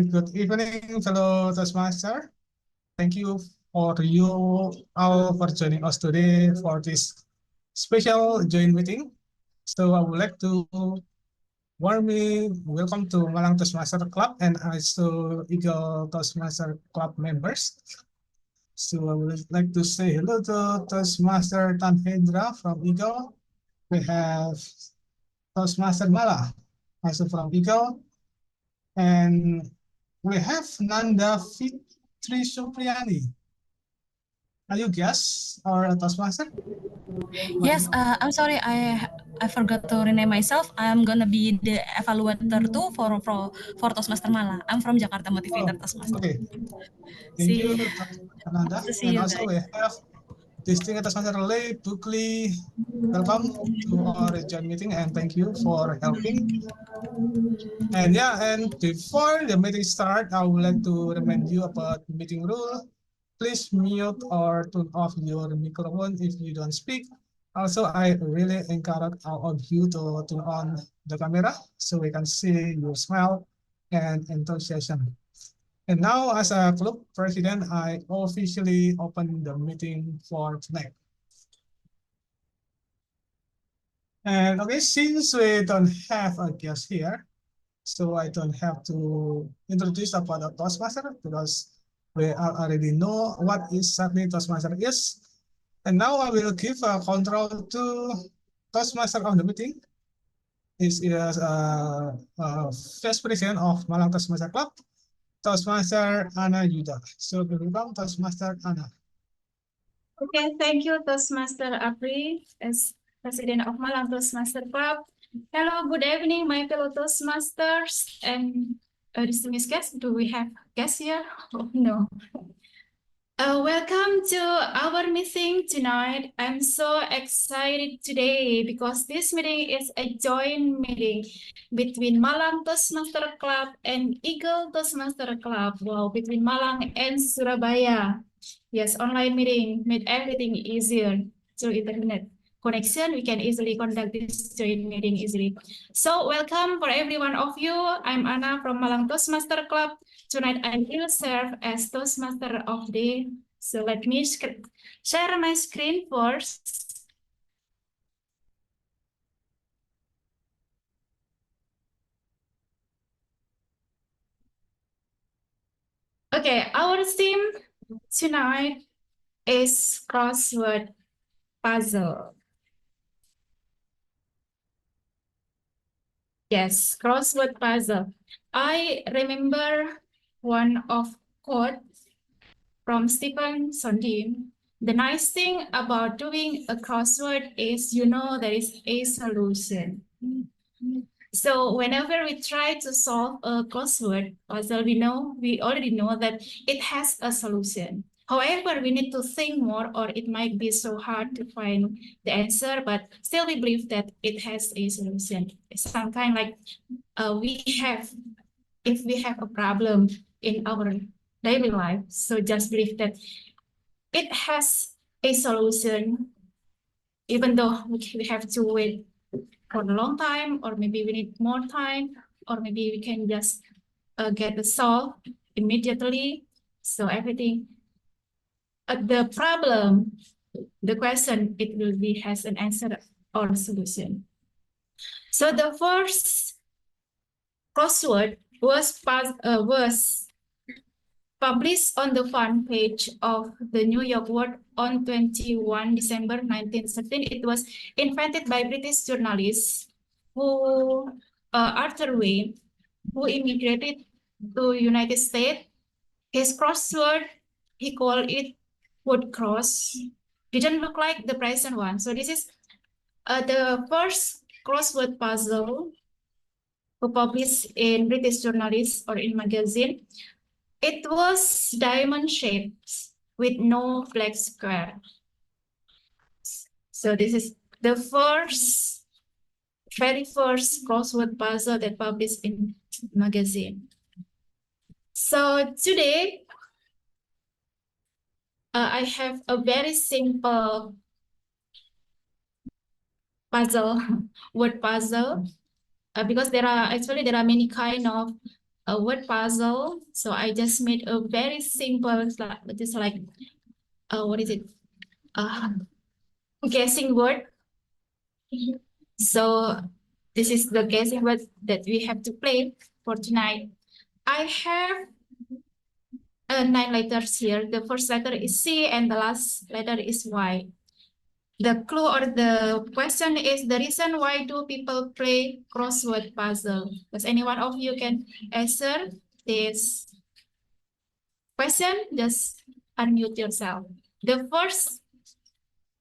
and good evening, fellow Toastmaster. Thank you for you all for joining us today for this special joint meeting. So I would like to warmly welcome to Malang Toastmaster Club and also Eagle Toastmaster Club members. So I would like to say hello to Toastmaster Tan Hendra from Eagle. We have Toastmaster Mala, also from Eagle. And we have Nanda Fitri Supriyani. Are you guest or a Toastmaster? Yes, I'm sorry, I forgot to rename myself. I'm gonna be the evaluator too for Toastmaster Mala. I'm from Jakarta Motivator Toastmaster. Okay. Thank you, See, Nanda. to see And you also guys. we have distinguished Toastmaster Lei Bukli. Welcome to our joint meeting and thank you for helping. And yeah, and before the meeting start, I would like to remind you about meeting rule. Please mute or turn off your microphone if you don't speak. Also, I really encourage all of you to turn on the camera so we can see your smile and enthusiasm. And now, as a club president, I officially open the meeting for tonight. And okay, since we don't have a guest here, so I don't have to introduce about the Toastmaster because we already know what exactly Toastmaster is. And now I will give a control to Toastmaster of the meeting. This is Vice President of Malang Toastmaster Club, Toastmaster Ana Yuda. So welcome, Toastmaster Ana. Okay, thank you, Toastmaster Apri, as President of Malang Toastmaster Club. Hello, good evening, my fellow Toastmasters and distinguished guests. Do we have guests here? Oh, no. Welcome to our meeting tonight. I'm so excited today because this meeting is a joint meeting between Malang Toastmaster Club and Eagle Toastmaster Club. Well, between Malang and Surabaya. Yes, online meeting made everything easier through internet connection. We can easily conduct this joint meeting easily. So welcome for every one of you. I'm Anna from Malang Toastmaster Club. Tonight I will serve as Toastmaster of the day. So let me share my screen first. Okay, our theme tonight is crossword puzzle. Yes, crossword puzzle. I remember one of quote from Stephen Sondheim. The nice thing about doing a crossword is you know there is a solution. So whenever we try to solve a crossword puzzle, we already know that it has a solution. However, we need to think more, or it might be so hard to find the answer, but still we believe that it has a solution. Sometimes like if we have a problem in our daily life, so just believe that it has a solution, even though we have to wait for a long time, or maybe we need more time, or maybe we can just get the solve immediately. So everything, the problem, the question, it will be has an answer or a solution. So the first crossword was published on the front page of the New York World on 21 December 1913. It was invented by British journalist Arthur Wayne, who immigrated to United States. His crossword, he called it wood cross. Didn't look like the present one. So this is the first crossword puzzle who published in British journalist or in magazine. It was diamond shaped with no black square. So this is the very first crossword puzzle that published in magazine. So today, I have a very simple puzzle, word puzzle, because there are many kind of a word puzzle. So I just made a very simple, just like, what is it? Guessing word. So this is the guessing word that we have to play for tonight. I have 9 letters here. The first letter is C and the last letter is Y. The clue or the question is the reason why do people play crossword puzzle? Does any one of you can answer this question? Just unmute yourself. The first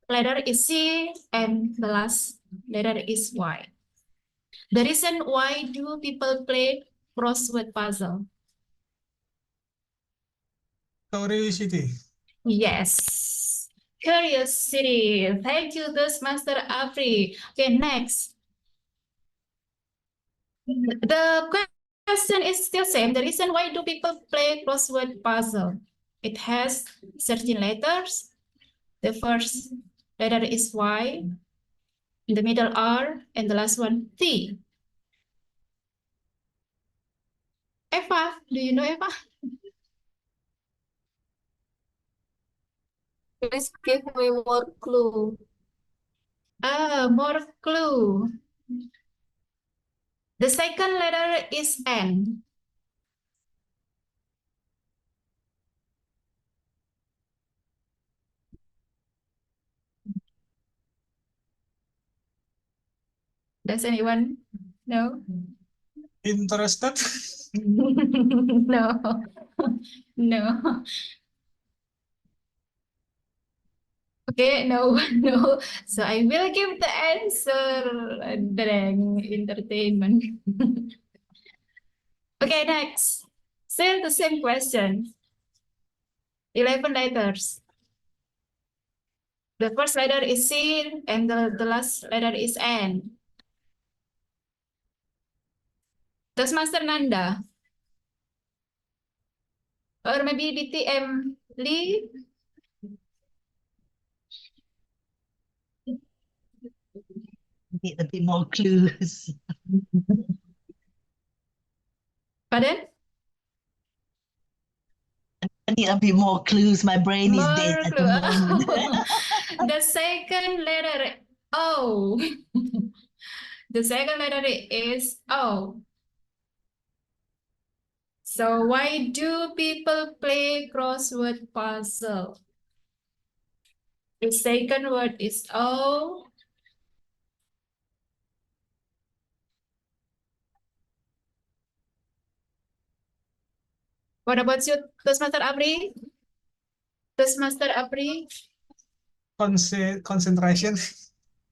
letter is C and the last letter is Y. The reason why do people play crossword puzzle? Curiosity. Yes. Curiosity. Thank you, this Master Afri. Okay, next. The question is still same. The reason why do people play crossword puzzle? It has 13 letters. The first letter is Y, in the middle R, and the last one T. Eva, do you know Eva? Please give me more clue. More clue. The second letter is N. Does anyone know? Interested? No. No. Okay, no, no. So I will give the answer. Dang, entertainment. Okay, next. Still the same question. 11 letters. The first letter is C and the last letter is N. Does Master Nanda? Or maybe DTM Lee? Need a bit more clues. Pardon? I need a bit more clues. My brain is dead More at clue. the moment. The second letter O. The second letter is O. So why do people play crossword puzzle? The second word is O. What about you, Toastmaster Apri? Toastmaster Apri? Concentration.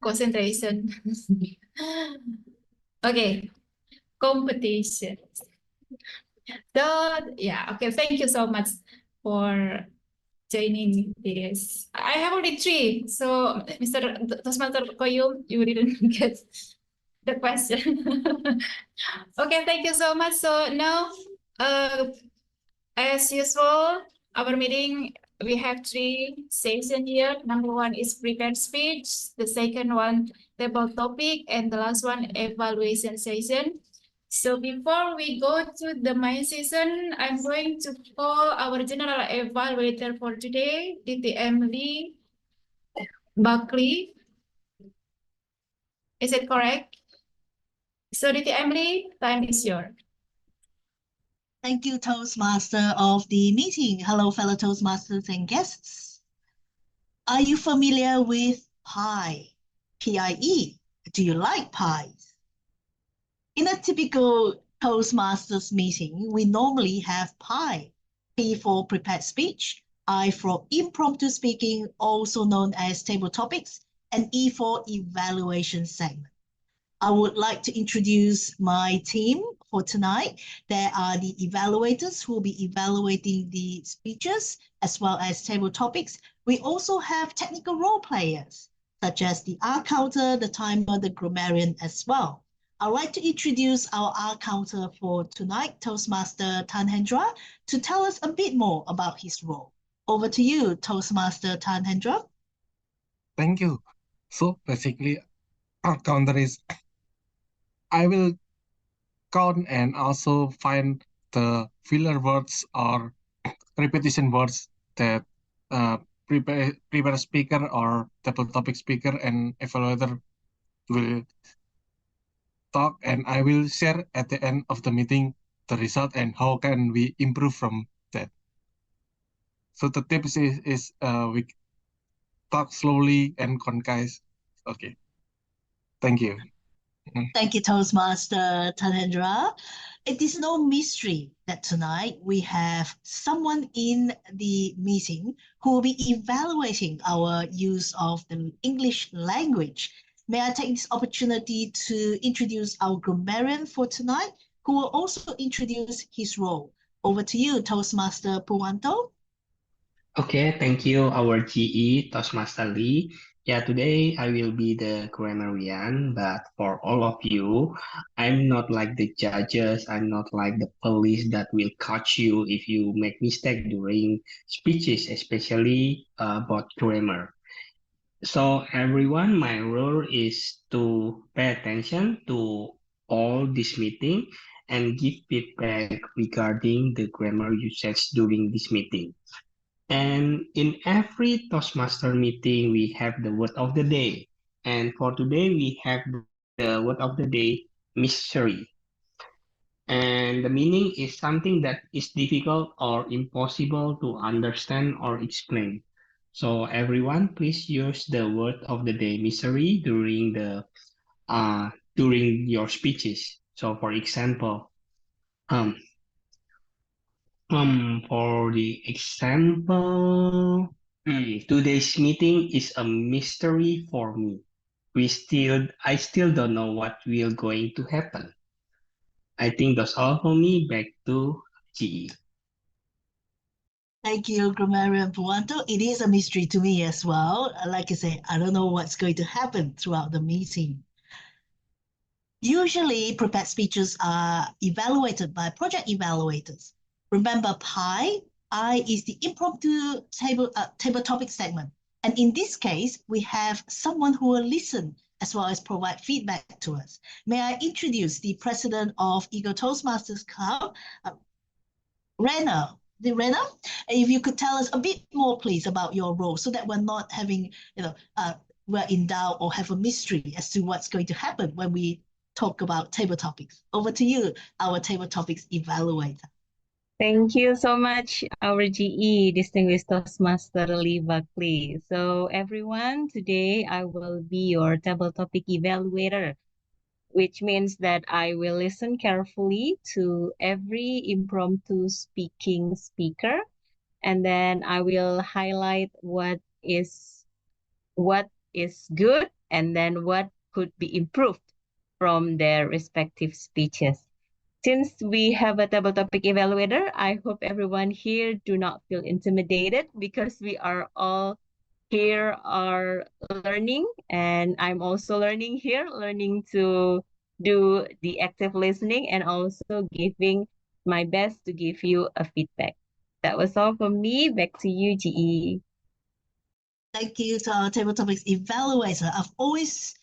Concentration. Okay, competition. Yeah, okay, thank you so much for joining this. I have only 3, so Mr. Toastmaster Koyum, you didn't get the question. Okay, thank you so much. So now, as usual, our meeting, we have 3 sessions here. Number 1 is prepared speech. The second one, table topic. And the last one, evaluation session. So before we go to the main session, I'm going to call our general evaluator for today, DTM Lee Buckley. Is it correct? So DTM Lee, time is yours. Thank you, Toastmaster of the meeting. Hello, fellow Toastmasters and guests. Are you familiar with pie? P-I-E. Do you like pies? In a typical Toastmasters meeting, we normally have pie. P for prepared speech, I for impromptu speaking, also known as table topics, and E for evaluation segment. I would like to introduce my team for tonight. There are the evaluators who will be evaluating the speeches as well as table topics. We also have technical role players such as the R counter, the timer, the grammarian as well. I'd like to introduce our R counter for tonight, Toastmaster Tanhendra, to tell us a bit more about his role. Over to you, Toastmaster Tanhendra. Thank you. So basically, our counter is I will count and also find the filler words or repetition words that prepare speaker or table topic speaker and evaluator will talk, and I will share at the end of the meeting the result and how can we improve from that. So the tips is we talk slowly and concise. Okay, thank you. Thank you, Toastmaster Tanendra. It is no mystery that tonight we have someone in the meeting who will be evaluating our use of the English language. May I take this opportunity to introduce our grammarian for tonight, who will also introduce his role. Over to you, Toastmaster Puwanto. Okay, thank you, our GE Toastmaster Lee. Yeah, today I will be the grammarian, but for all of you, I'm not like the judges, I'm not like the police that will catch you if you make mistake during speeches, especially about grammar. So everyone, my role is to pay attention to all this meeting and give feedback regarding the grammar usage during this meeting. And in every Toastmaster meeting, we have the word of the day. And for today, we have the word of the day, mystery. And the meaning is something that is difficult or impossible to understand or explain. So everyone, please use the word of the day, mystery, during your speeches. So for example, um, for the example, today's meeting is a mystery for me. I still don't know what will going to happen. I think that's all for me. Back to GE. Thank you, Grammarian Puwanto. It is a mystery to me as well. Like I say, I don't know what's going to happen throughout the meeting. Usually, prepared speeches are evaluated by project evaluators. Remember, I is the impromptu table topic segment. And in this case, we have someone who will listen as well as provide feedback to us. May I introduce the president of Eagle Toastmasters Club, Rena. Rena, if you could tell us a bit more, please, about your role so that we're not having, we're in doubt or have a mystery as to what's going to happen when we talk about table topics. Over to you, our table topics evaluator. Thank you so much, our GE, Distinguished Toastmaster Lee Buckley. So everyone, today I will be your table topic evaluator, which means that I will listen carefully to every impromptu speaker, and then I will highlight what is good and then what could be improved from their respective speeches. Since we have a table topic evaluator, I hope everyone here do not feel intimidated because we are all here are learning, and I'm also learning here, learning to do the active listening and also giving my best to give you a feedback. That was all from me. Back to you, GE. Thank you to our table topics evaluator. I've always,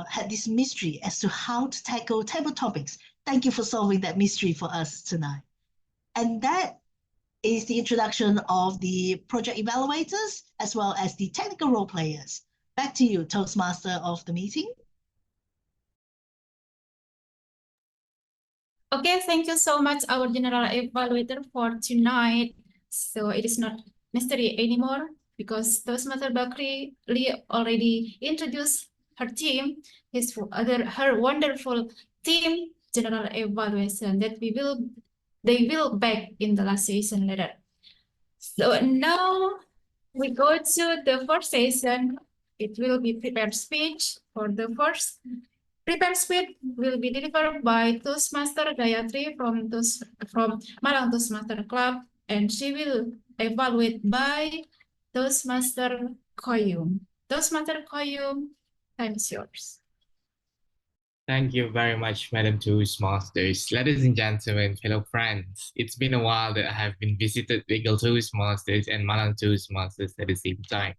had this mystery as to how to tackle table topics. Thank you for solving that mystery for us tonight. And that is the introduction of the project evaluators as well as the technical role players. Back to you, Toastmaster of the meeting. Okay, thank you so much, our general evaluator for tonight. So it is not mystery anymore because Toastmaster Bakri Lee already introduced her team, her wonderful team general evaluation that they will back in the last session later. So now we go to the first session. It will be prepared speech for the first. Prepared speech will be delivered by Toastmaster Gayatri from Malang Toastmaster Club, and she will evaluate by Toastmaster Koyum. Toastmaster Koyum, time is yours. Thank you very much, Madam Toastmasters. Ladies and gentlemen, fellow friends, it's been a while that I have been visited Eagle Toastmasters and Malang Toastmasters at the same time.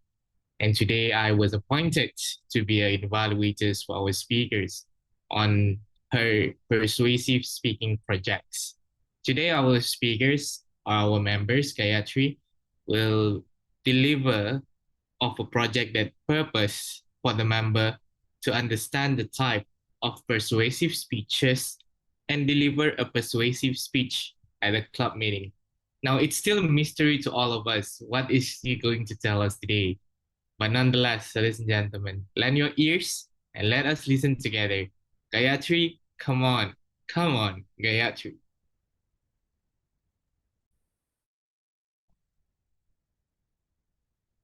And today I was appointed to be an evaluator for our speakers on her persuasive speaking projects. Today, our speakers, our members, Gayatri, will deliver of a project that purpose for the member to understand the type of persuasive speeches and deliver a persuasive speech at a club meeting. Now, it's still a mystery to all of us. What is she going to tell us today? But nonetheless, ladies and gentlemen, lend your ears and let us listen together. Gayatri, come on, Gayatri.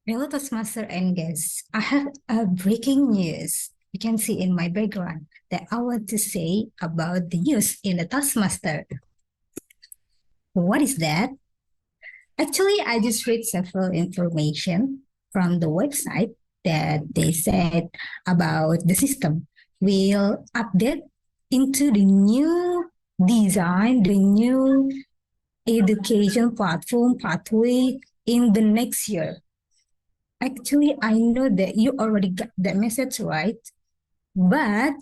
Hello, Toastmaster and guests. I have a breaking news. You can see in my background that I want to say about the news in the Toastmaster. What is that? Actually, I just read several information from the website that they said about the system will update into the new design, the new education platform pathway in the next year. Actually, I know that you already got that message right, but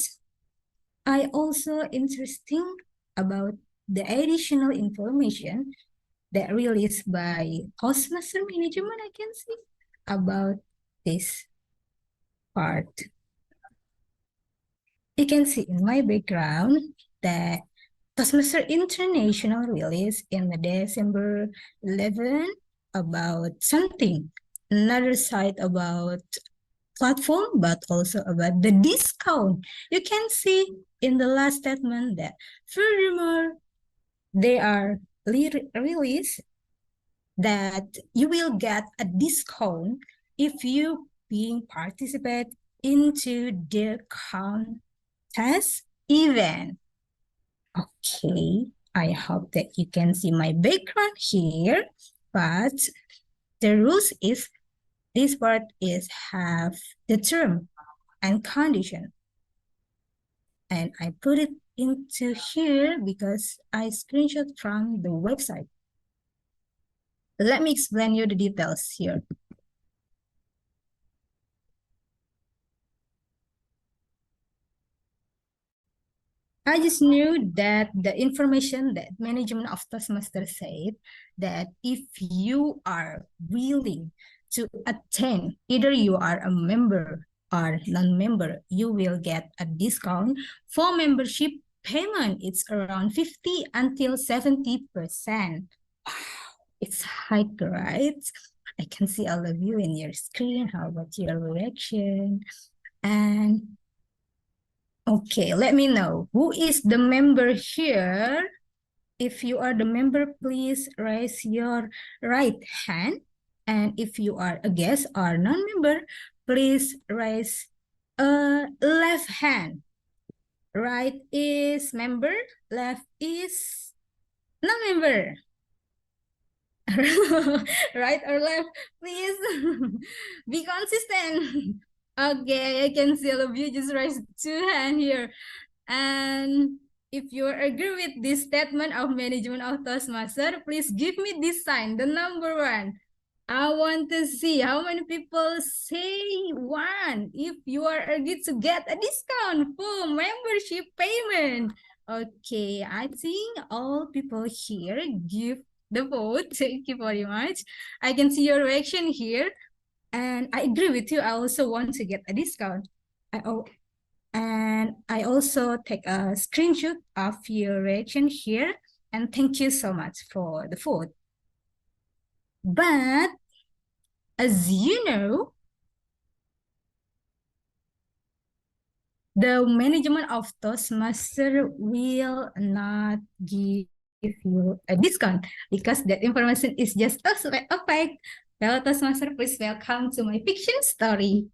I also interesting about the additional information that released by Toastmaster Management, I can see, about this part. You can see in my background that Toastmaster International released in the December 11 about something, another site about platform, but also about the discount. You can see in the last statement that furthermore, they are released that you will get a discount if you being participate into the contest event. Okay, I hope that you can see my background here, but the rules is this part is have the term and condition. And I put it into here because I screenshot from the website. Let me explain you the details here. I just knew that the information that management of Toastmaster said that if you are willing to attend, either you are a member or non-member, you will get a discount for membership payment. It's around 50 until 70%. Wow, it's high, right? I can see all of you in your screen. How about your reaction? And okay, let me know. Who is the member here? If you are the member, please raise your right hand. And if you are a guest or non-member, please raise a left hand. Right is member, left is non-member. Right or left, please be consistent. Okay, I can see all of you just raise two hands here. And if you agree with this statement of management of Toastmaster, please give me this sign, the number 1. I want to see how many people say 1 if you are agreed to get a discount for membership payment. Okay, I think all people here give the vote. Thank you very much. I can see your reaction here. And I agree with you. I also want to get a discount. And I also take a screenshot of your reaction here. And thank you so much for the vote. But as you know, the management of Toastmaster will not give you a discount because that information is just opaque. Well, Toastmaster, please welcome to my fiction story.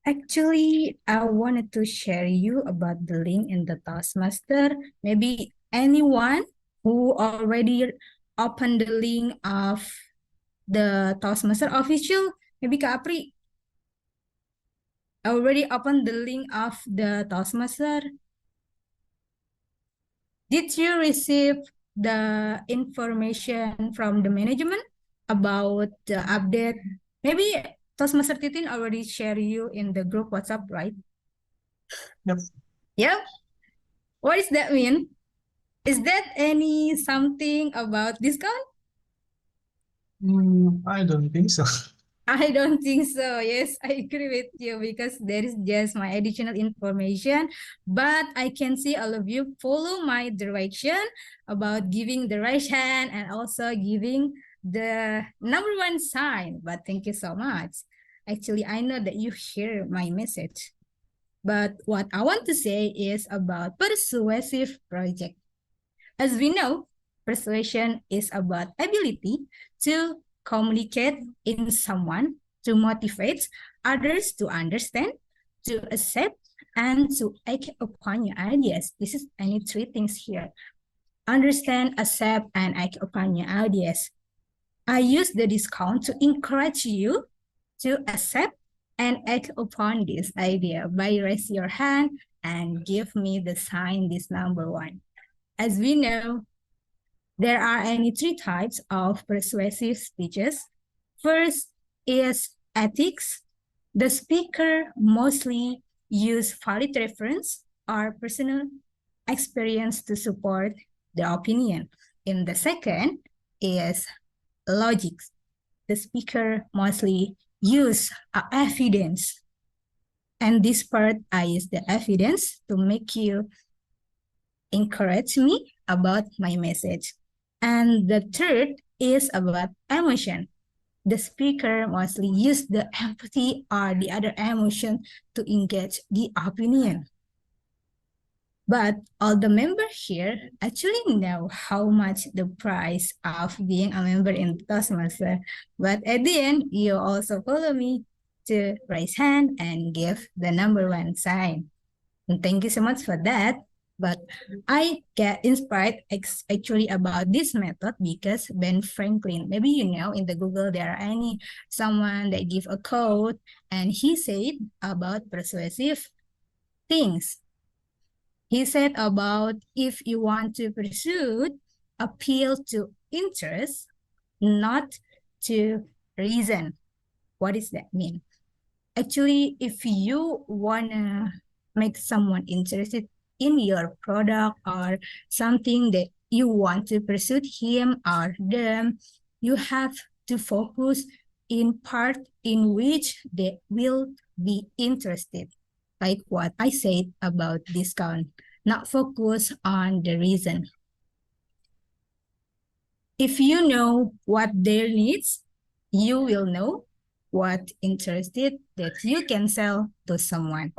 Actually, I wanted to share you about the link in the Toastmaster. Maybe anyone who already opened the link of the Toastmaster official, maybe Kak Apri already opened the link of the Toastmaster. Did you receive the information from the management about the update? Maybe Toastmaster Titin already share you in the group WhatsApp, right? Yep. Yep. What does that mean? Is that any something about discount? I don't think so. I don't think so. Yes, I agree with you because there is just my additional information. But I can see all of you follow my direction about giving the right hand and also giving the number one sign. But thank you so much. Actually, I know that you hear my message. But what I want to say is about persuasive project. As we know, persuasion is about ability to communicate in someone to motivate others to understand, to accept, and to act upon your ideas. This is I need three things here. Understand, accept, and act upon your ideas. I use the discount to encourage you to accept and act upon this idea by raise your hand and give me the sign this number one. As we know, there are only three types of persuasive speeches. First is ethics. The speaker mostly use valid reference or personal experience to support the opinion. In the second is logic. The speaker mostly use evidence. And this part, I use the evidence to make you encourage me about my message. And the third is about emotion. The speaker mostly use the empathy or the other emotion to engage the opinion. But all the members here actually know how much the price of being a member in Toastmaster. But at the end, you also follow me to raise hand and give the number one sign. And thank you so much for that. But I get inspired actually about this method because Ben Franklin, maybe you know in the Google there are any someone that give a quote and he said about persuasive things. He said about if you want to pursue, appeal to interest, not to reason. What does that mean? Actually, if you wanna make someone interested in your product or something that you want to pursue him or them, you have to focus in part in which they will be interested. Like what I said about discount, not focus on the reason. If you know what their needs, you will know what interested that you can sell to someone.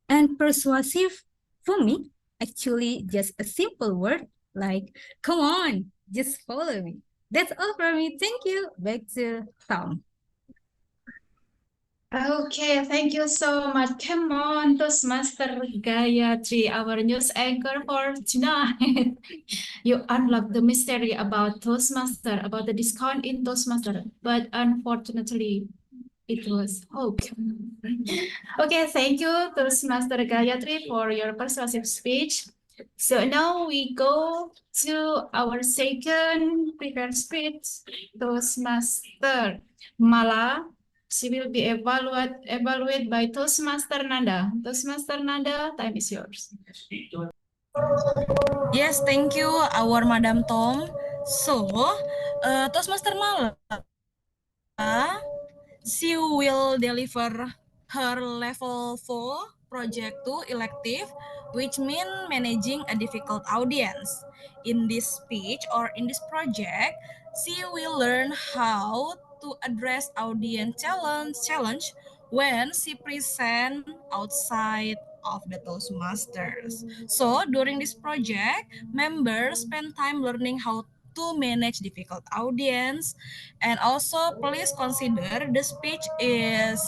And persuasive for me, actually just a simple word like, come on, just follow me. That's all from me. Thank you. Back to Tom. Okay, thank you so much. Come on, Toastmaster Gayatri, our news anchor for tonight. You unlock the mystery about Toastmaster, about the discount in Toastmaster, but unfortunately, it was hoax. Okay, thank you, Toastmaster Gayatri, for your persuasive speech. So now we go to our second prepared speech, Toastmaster Mala. She will be evaluated by Toastmaster Nanda. Toastmaster Nanda, time is yours. Yes, thank you, our Madam Tom. So, Toastmaster Mala, she will deliver her level 4 project 2 elective, which mean managing a difficult audience. In this speech or in this project, she will learn how to address audience challenge when she present outside of the Toastmasters. So during this project, members spend time learning how to manage difficult audience, and also please consider the speech is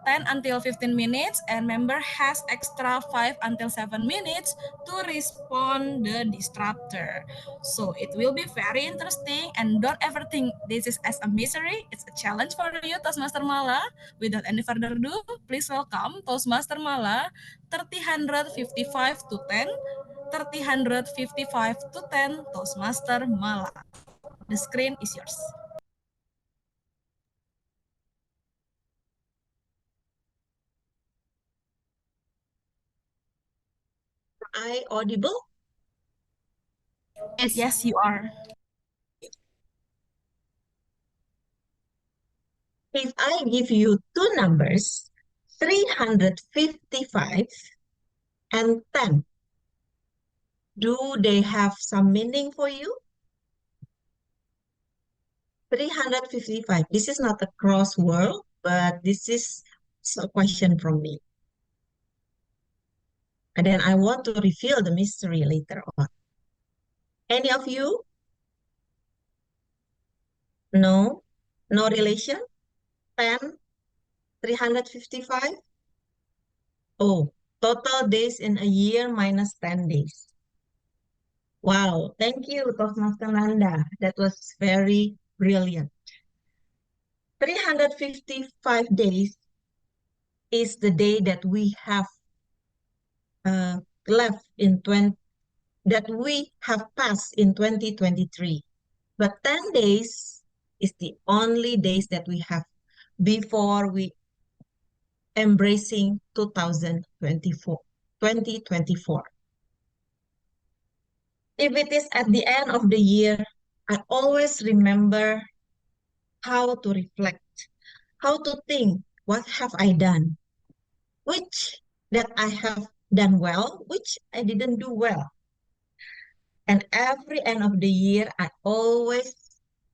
10 until 15 minutes and member has extra 5 until 7 minutes to respond the disruptor. So it will be very interesting, and don't ever think this is as a misery. It's a challenge for you, Toastmaster Mala. Without any further ado, please welcome Toastmaster Mala 3055 to 10. 3055 to 10, Toastmaster Mala. The screen is yours. I audible? Yes, you are. If I give you two numbers, 355 and 10, do they have some meaning for you? 355. This is not a crossword, but this is a question from me. And then I want to reveal the mystery later on. Any of you? No? No relation? 10? 355? Oh, total days in a year minus 10 days. Wow, thank you, Toastmaster Nanda. That was very brilliant. 355 days is the day that we have left in that we have passed in 2023. But 10 days is the only days that we have before we embracing 2024. If it is at the end of the year, I always remember how to reflect, how to think, what have I done? Which that I have done well, which I didn't do well. And every end of the year, I always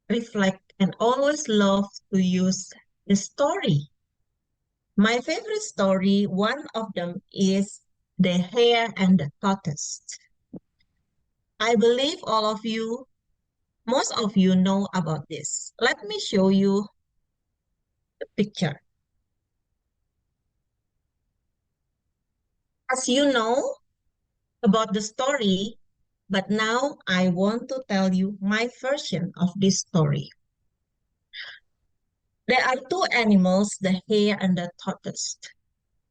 reflect and always love to use the story. My favorite story, one of them is The Hare and the Tortoise. I believe all of you, most of you know about this. Let me show you the picture. As you know about the story, but now I want to tell you my version of this story. There are two animals, the hare and the tortoise.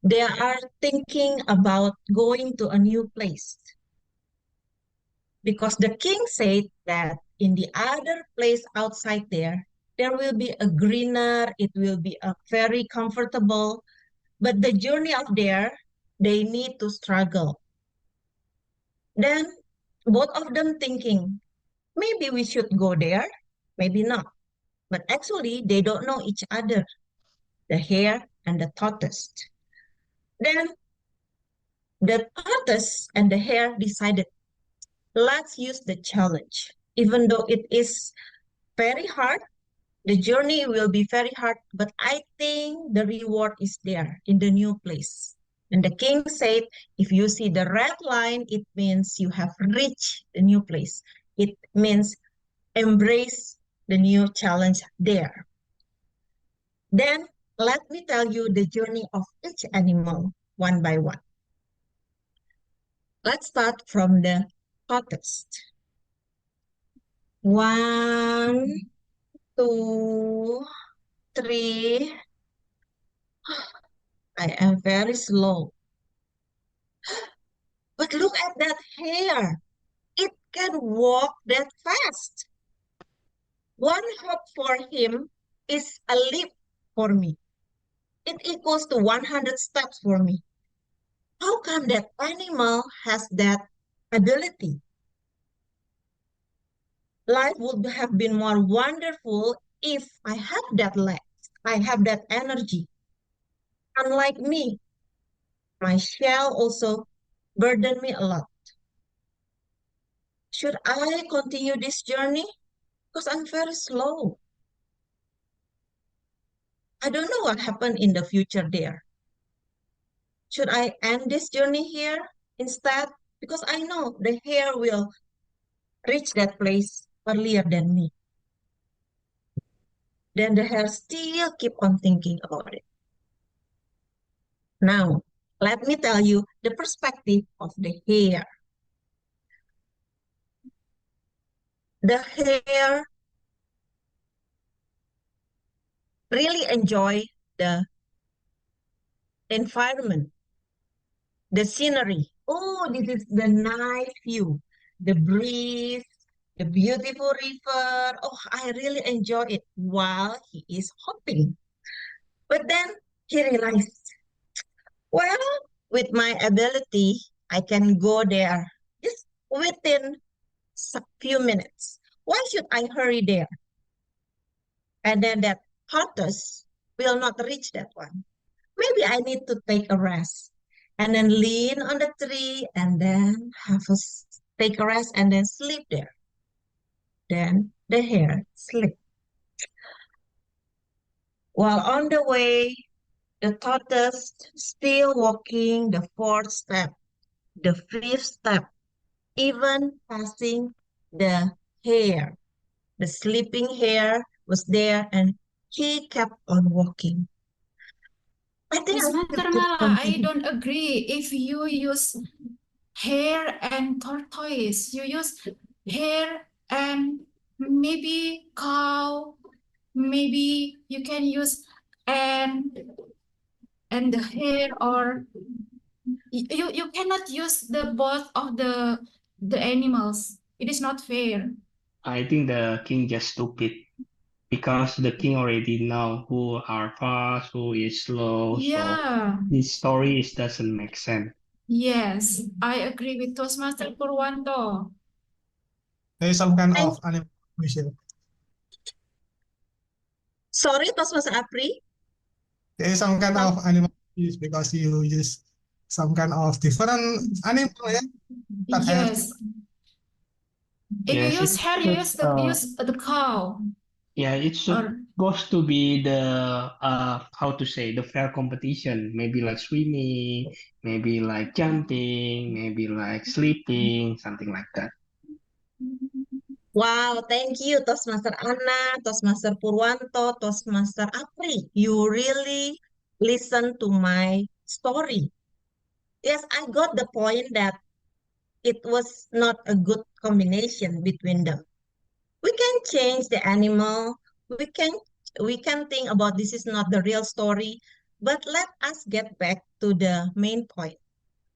They are thinking about going to a new place. Because the king said that in the other place outside there will be a greener, it will be a very comfortable, but the journey up there, they need to struggle. Then both of them thinking, maybe we should go there, maybe not. But actually, they don't know each other, the hare and the tortoise. Then the tortoise and the hare decided, let's use the challenge. Even though it is very hard, the journey will be very hard, but I think the reward is there in the new place. And the king said, if you see the red line, it means you have reached the new place. It means embrace the new challenge there. Then let me tell you the journey of each animal one by one. Let's start from the tortoise. 1, 2, 3. I am very slow. But look at that hare. It can walk that fast. One hop for him is a leap for me. It equals to 100 steps for me. How come that animal has that ability? Life would have been more wonderful if I have that legs, I have that energy. Unlike me, my shell also burdened me a lot. Should I continue this journey? Because I'm very slow. I don't know what happened in the future there. Should I end this journey here instead? Because I know the hare will reach that place earlier than me. Then the hare still keep on thinking about it. Now, let me tell you the perspective of the hare. The hare really enjoy the environment, the scenery. Oh, this is the nice view, the breeze, the beautiful river. Oh, I really enjoy it while he is hopping. But then he realized, well, with my ability, I can go there just within a few minutes. Why should I hurry there? And then that tortoise will not reach that one. Maybe I need to take a rest and then lean on the tree and then take a rest and then sleep there. Then the hare sleep. While on the way, the tortoise still walking the fourth step, the fifth step, even passing the hare. The sleeping hare was there and he kept on walking. I think I Toastmaster have to Mala, I continue. don't agree. If you use hare and tortoise, you use hare and maybe cow, maybe you can use and the hare, or you cannot use the both of the animals. It is not fair. I think the king just stupid because the king already know who are fast, who is slow. So Yeah. this story doesn't make sense. Yes, I agree with Toastmaster Purwanto. There is some kind Thank- of animal issue. Sorry, Toastmaster Apri. There is some kind of animal use because you use some kind of different animal, yeah? That hare. Yes. If you Yes, use it hare, you should, use the cow. yeah, it should Or supposed to be the how to say, the fair competition. Maybe like swimming, maybe like jumping, maybe like sleeping, something like that. Wow, thank you, Toastmaster Anna, Toastmaster Purwanto, Toastmaster Apri. You really listen to my story. Yes, I got the point that it was not a good combination between them. We can change the animal. We can think about this is not the real story, but let us get back to the main point.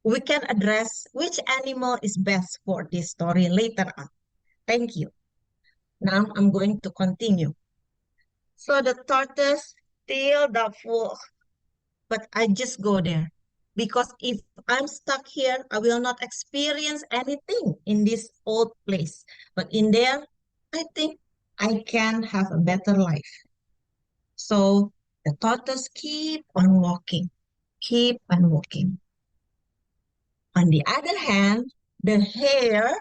We can address which animal is best for this story later on. Thank you. Now I'm going to continue. So the tortoise still doubtful, but I just go there because if I'm stuck here, I will not experience anything in this old place. But in there, I think I can have a better life. So the tortoise keep on walking, keep on walking. On the other hand, the hare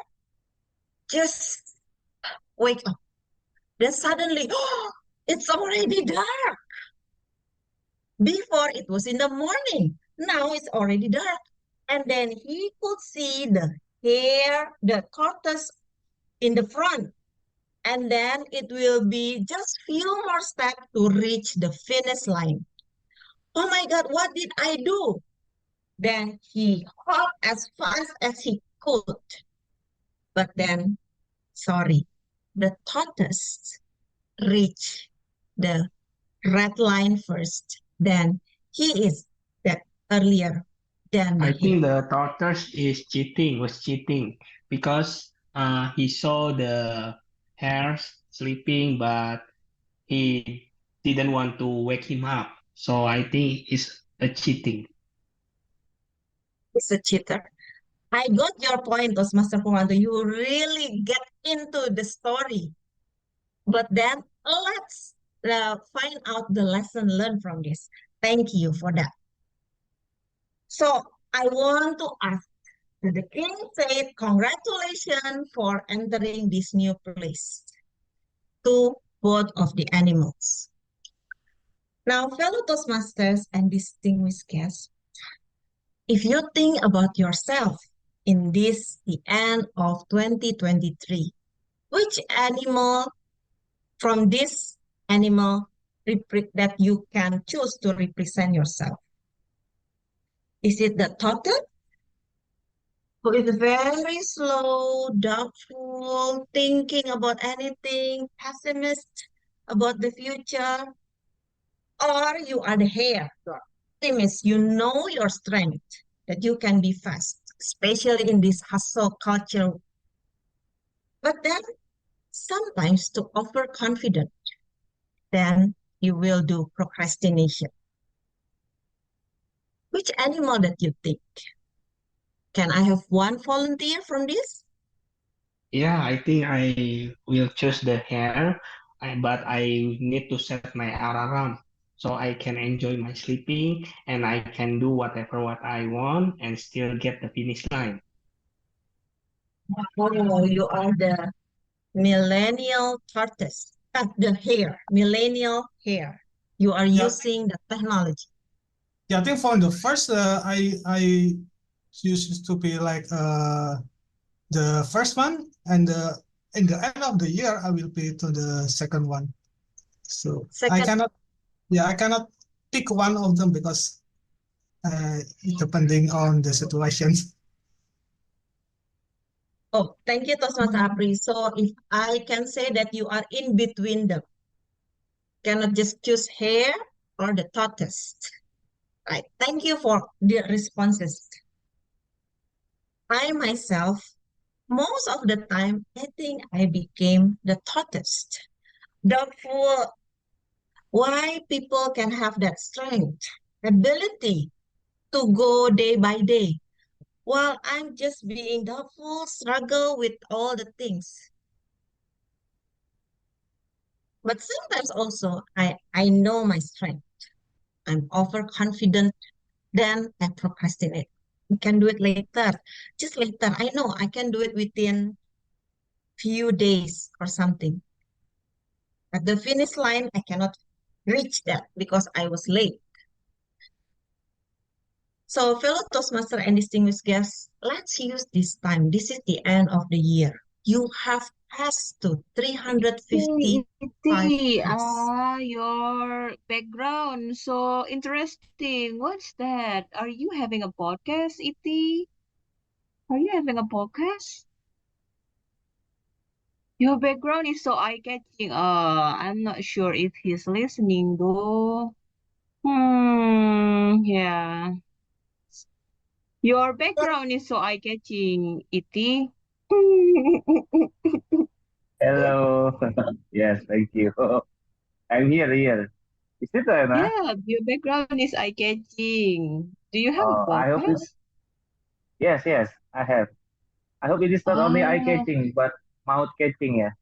just wake up. Then suddenly, oh, it's already dark. Before it was in the morning. Now it's already dark. And then he could see the hare, the tortoise in the front. And then it will be just few more steps to reach the finish line. Oh my God, what did I do? Then he hopped as fast as he could. But then, sorry, the tortoise reached the red line first. Then he is that earlier than the I think hare. the tortoise was cheating because he saw the hares sleeping, but he didn't want to wake him up. So I think it's a cheating. He's a cheater. I got your point, Master Purwanto. You really get into the story. But then let's find out the lesson learned from this. Thank you for that. So I want to ask, the king said, congratulations for entering this new place to both of the animals. Now, fellow Toastmasters and distinguished guests, if you think about yourself in this, the end of 2023, which animal from this animal that you can choose to represent yourself? Is it the tortoise, who is very slow, doubtful, thinking about anything, pessimist about the future? Or you are the hare, you're optimist, you know your strength, that you can be fast, especially in this hustle culture. But then sometimes to overconfident, then you will do procrastination. Which animal that you think? Can I have one volunteer from this? Yeah, I think I will choose the hair, but I need to set my alarm so I can enjoy my sleeping and I can do whatever what I want and still get the finish line. Oh, you are the millennial tortoise. The hair, millennial hair. You are Yeah, using the technology. yeah. I think for the first, I used to be like the first one, and in the end of the year, I will be to the second one. So I Second, cannot, yeah, I cannot pick one of them because depending on the situation. oh, thank you, Toastmaster Apri. So if I can say that you are in between them, cannot just choose hair or the tortoise. Right. Thank you for the responses. I myself, most of the time, I think I became the tortoise. Therefore, why people can have that strength, ability to go day by day, while I'm just being the full struggle with all the things. But sometimes also I know my strength. I'm overconfident, then I procrastinate. We can do it later. Just later. I know I can do it within few days or something. At the finish line, I cannot reach that because I was late. So, fellow Toastmaster and distinguished guests, let's use this time. This is the end of the year. You have passed to 355 Iti, days. your background so interesting. What's that? Are you having a podcast, Iti? Are you having a podcast? Your background is so eye-catching. I'm not sure if he's listening though. Yeah. Your background is so eye-catching, Iti. Hello. Yes, thank you. I'm here. Is it Anna? Yeah, your background is eye-catching. Do you have a I hope podcast? it's yes, I have. I hope it is not only eye Oh, catching, but mouth catching, yeah.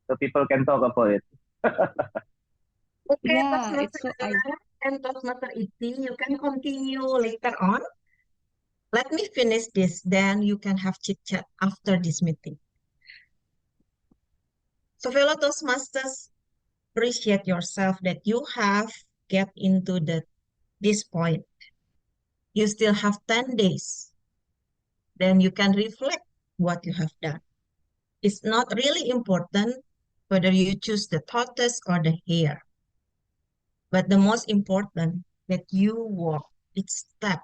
So people can talk about it. Okay, yeah, it's Toastmaster so eye. Anna and Toastmaster Iti, you can continue later on. Let me finish this, then you can have chit chat after this meeting. So, fellow Toastmasters, appreciate yourself that you have get into this point. You still have 10 days. Then you can reflect what you have done. It's not really important whether you choose the tortoise or the hare, but the most important that you walk each step.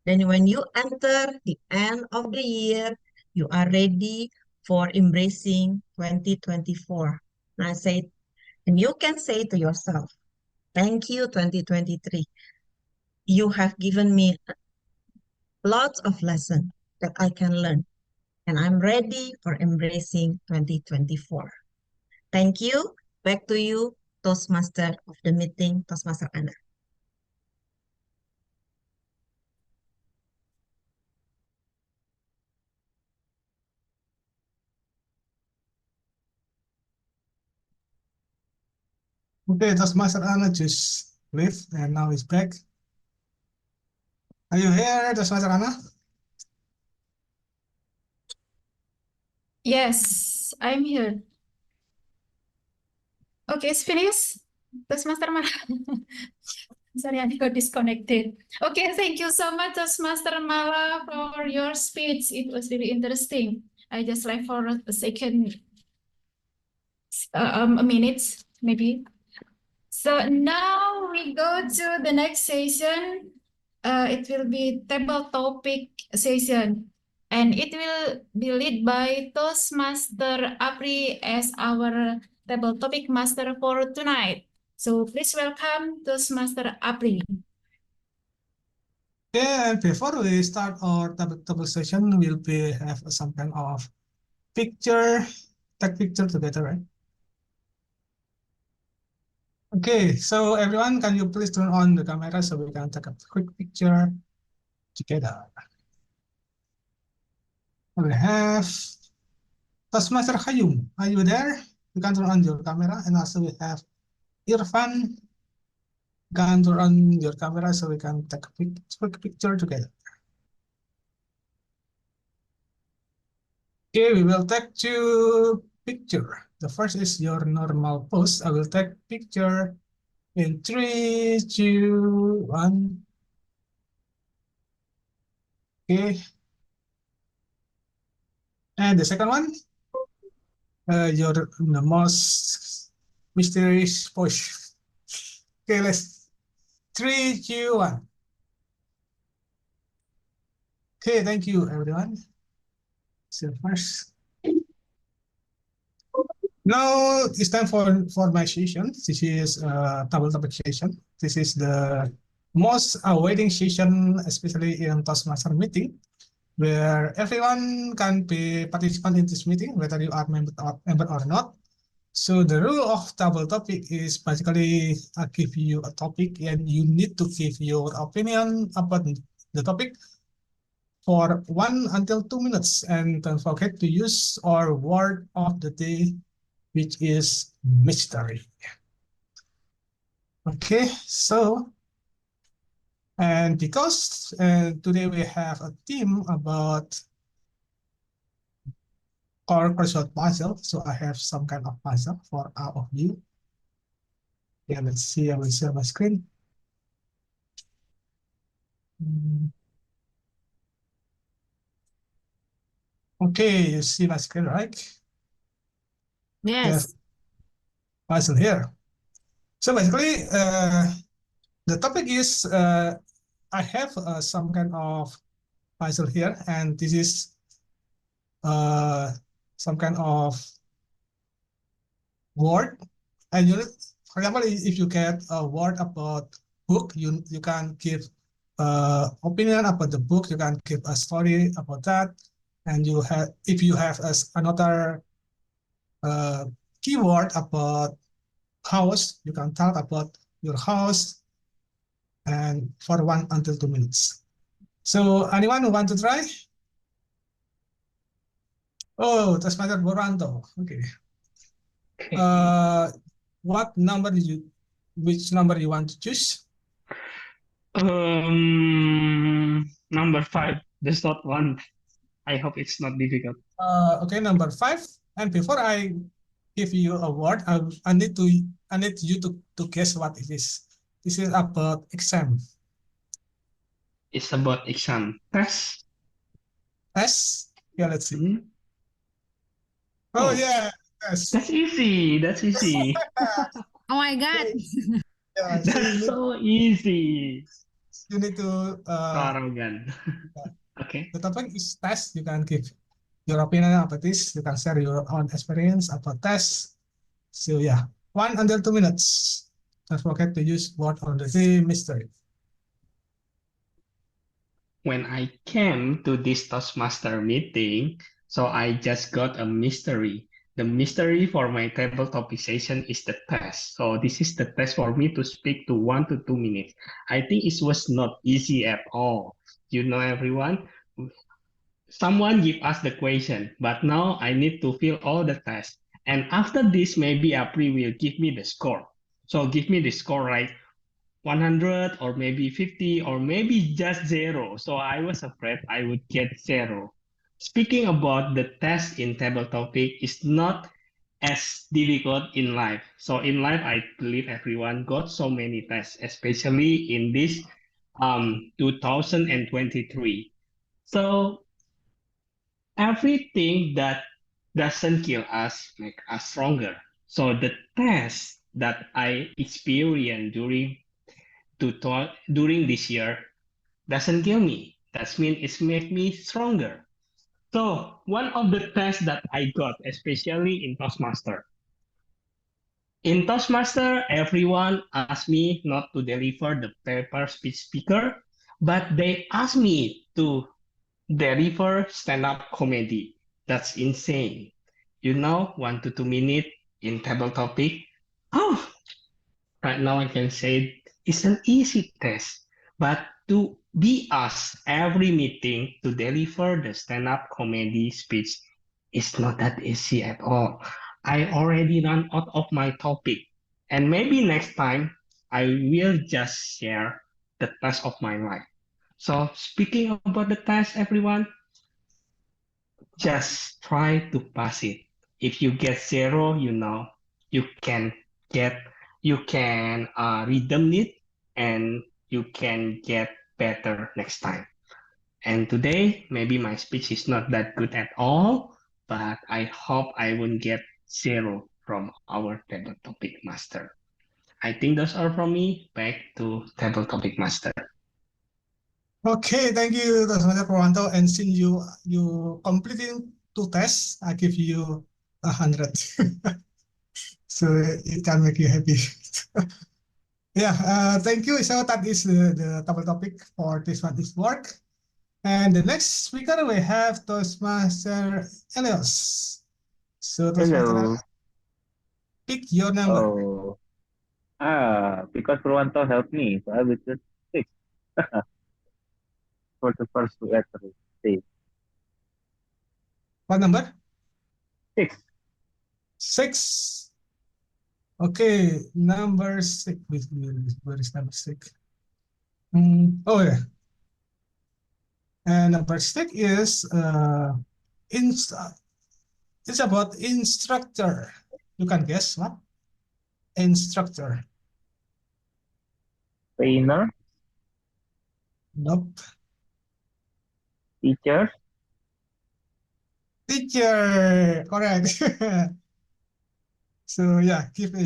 Then when you enter the end of the year, you are ready for embracing 2024. And you can say to yourself, thank you, 2023. You have given me lots of lessons that I can learn, and I'm ready for embracing 2024. Thank you. Back to you, Toastmaster of the meeting, Toastmaster Anna. Okay, Toastmaster Anna just left and now he's back. Are you here, Toastmaster Anna? Yes, I'm here. Okay, it's finished. Toastmaster Mala. Sorry, I got disconnected. Okay, thank you so much, Toastmaster Mala, for your speech. It was really interesting. I just left for a second, a minute, maybe. So now we go to the next session. It will be table topic session, and it will be led by Toastmaster Apri as our table topic master for tonight. So please welcome Toastmaster Apri. Okay, and before we start our table session, we'll be have some kind of picture, take picture together, right? Okay, so everyone, can you please turn on the camera so we can take a quick picture together? We have Toastmaster Hayum. Are you there? You can turn on your camera. And also we have Irfan. You can turn on your camera so we can take a quick picture together. Okay, we will take two picture. The first is your normal pose. I will take picture in 3, 2, 1. Okay. And the second one, your the most mysterious pose. Okay, let's 3, 2, 1. Okay, thank you everyone. So first, now it's time for my session. This is a double topic session. This is the most awaiting session, especially in Toastmaster meeting, where everyone can be participant in this meeting, whether you are member or not. So the rule of double topic is basically I give you a topic and you need to give your opinion about the topic for 1 until 2 minutes. And don't forget to use our word of the day, which is mystery. Okay, so, and because today we have a theme about crossword puzzle, so I have some kind of puzzle for all of you. Yeah, let's see, I will share my screen. Okay, you see my screen, right? Yes. Puzzle here. So basically, the topic is I have some kind of puzzle here, and this is some kind of word. And you, for example, if you get a word about book, you can give opinion about the book. You can give a story about that, and you have if you have another keyword about house, you can talk about your house, and for 1 until 2 minutes. So anyone who want to try? Oh, that's Master Boranto. Okay. What number which number you want to choose? Number 5. There's not one. I hope it's not difficult. Okay, number 5. And before I give you a word, I need you to guess what it is. This is about exam. It's about exam. Test. Test? Yeah, let's see. Oh, yeah, test. That's easy. That's easy. Oh my God. Yeah, so That's so easy. You need to Arrogant. Okay. The topic is test. You can give your opinion about this. You can share your own experience about test. So yeah, 1 until 2 minutes. Don't forget to use word on the day mystery. When I came to this Toastmaster meeting, so I just got a mystery. The mystery for my table topic session is the test. So this is the test for me to speak to 1 to 2 minutes. I think it was not easy at all. You know, everyone, someone give us the question, but now I need to fill all the tests. And after this, maybe April will give me the score. So give me the score, right? 100 or maybe 50 or maybe just 0. So I was afraid I would get 0. Speaking about the test in table topic is not as difficult in life. So in life, I believe everyone got so many tests, especially in this 2023. So everything that doesn't kill us make us stronger. So the test that I experienced during this year doesn't kill me. That means it's make me stronger. So one of the tests that I got, especially in Toastmaster. In Toastmaster, everyone asked me not to deliver the paper speech speaker, but they asked me to deliver stand-up comedy. That's insane. You know, 1 to 2 minutes in table topic. Oh, right now I can say it's an easy test, but to be asked every meeting to deliver the stand-up comedy speech is not that easy at all. I already run out of my topic, and maybe next time I will just share the test of my life. So speaking about the test, everyone, just try to pass it. If you get zero, you can get redeem it, and you can get better next time. And today, maybe my speech is not that good at all, but I hope I won't get zero from our table topic master. I think those are from me. Back to table topic master. Okay, thank you, Dr. Purwanto. And since you completing 2 tests, I give you 100. So it can make you happy. Yeah, thank you. So that is the double topic for this one is work. And the next speaker we have Toastmaster Elios. So Toastmaster Hello. Elios, pick your number. Oh. Because Purwanto helped me, so I will just 6 for the first two entries. Say What number? 6. 6. Okay, number 6. Where is number 6? Oh yeah. And number 6 is it's about instructor. You can guess what? Instructor. Trainer, Nope. teacher, Teacher. Correct. So yeah, give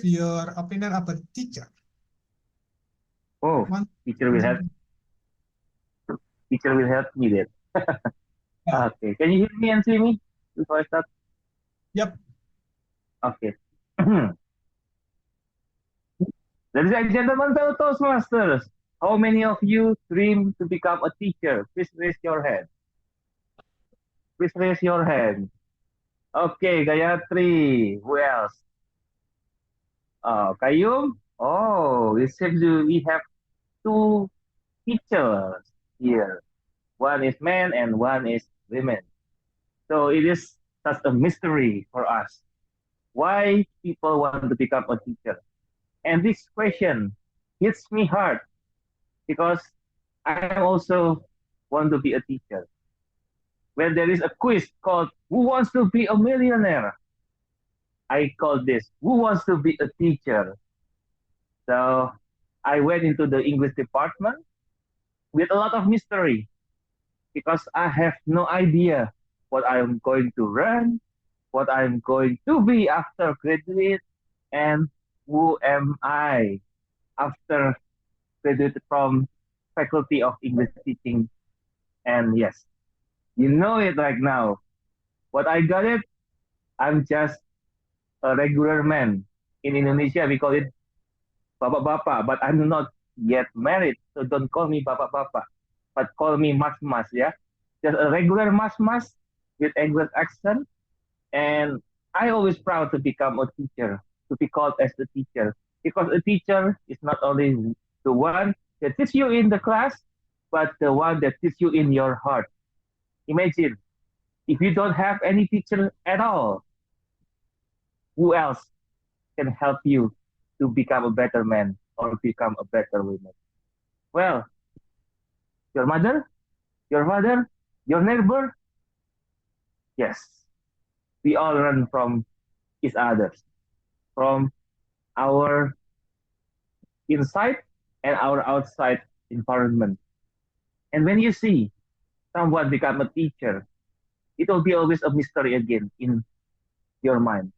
your opinion about teacher. oh, One. teacher will help me then. Yeah. Okay, can you hear me and see me before I start? Yep. Okay. Ladies and gentlemen, fellow Toastmasters, how many of you dream to become a teacher? Please raise your hand. Please raise your hand. Okay, Gayatri. Who else? Kayum. Oh, it seems we have 2 teachers here. One is man and one is women. So it is such a mystery for us. Why people want to become a teacher? And this question hits me hard because I also want to be a teacher. When there is a quiz called Who Wants to Be a Millionaire? I call this Who Wants to Be a Teacher? So I went into the English department with a lot of mystery because I have no idea what I'm going to learn, what I'm going to be after graduate, and who am I after graduate from Faculty of English Teaching. And yes, you know it right now. What I got it, I'm just a regular man. In Indonesia, we call it bapak-bapak, but I'm not yet married, so don't call me bapak-bapak, but call me mas-mas, yeah? Just a regular mas-mas with English accent, and I always proud to become a teacher, to be called as a teacher, because a teacher is not only the one that teaches you in the class, but the one that teaches you in your heart. Imagine, if you don't have any teacher at all, who else can help you to become a better man or become a better woman? Well, your mother, your father, your neighbor. Yes, we all learn from each other, from our inside and our outside environment. And when you see someone become a teacher, it will be always a mystery again in your mind.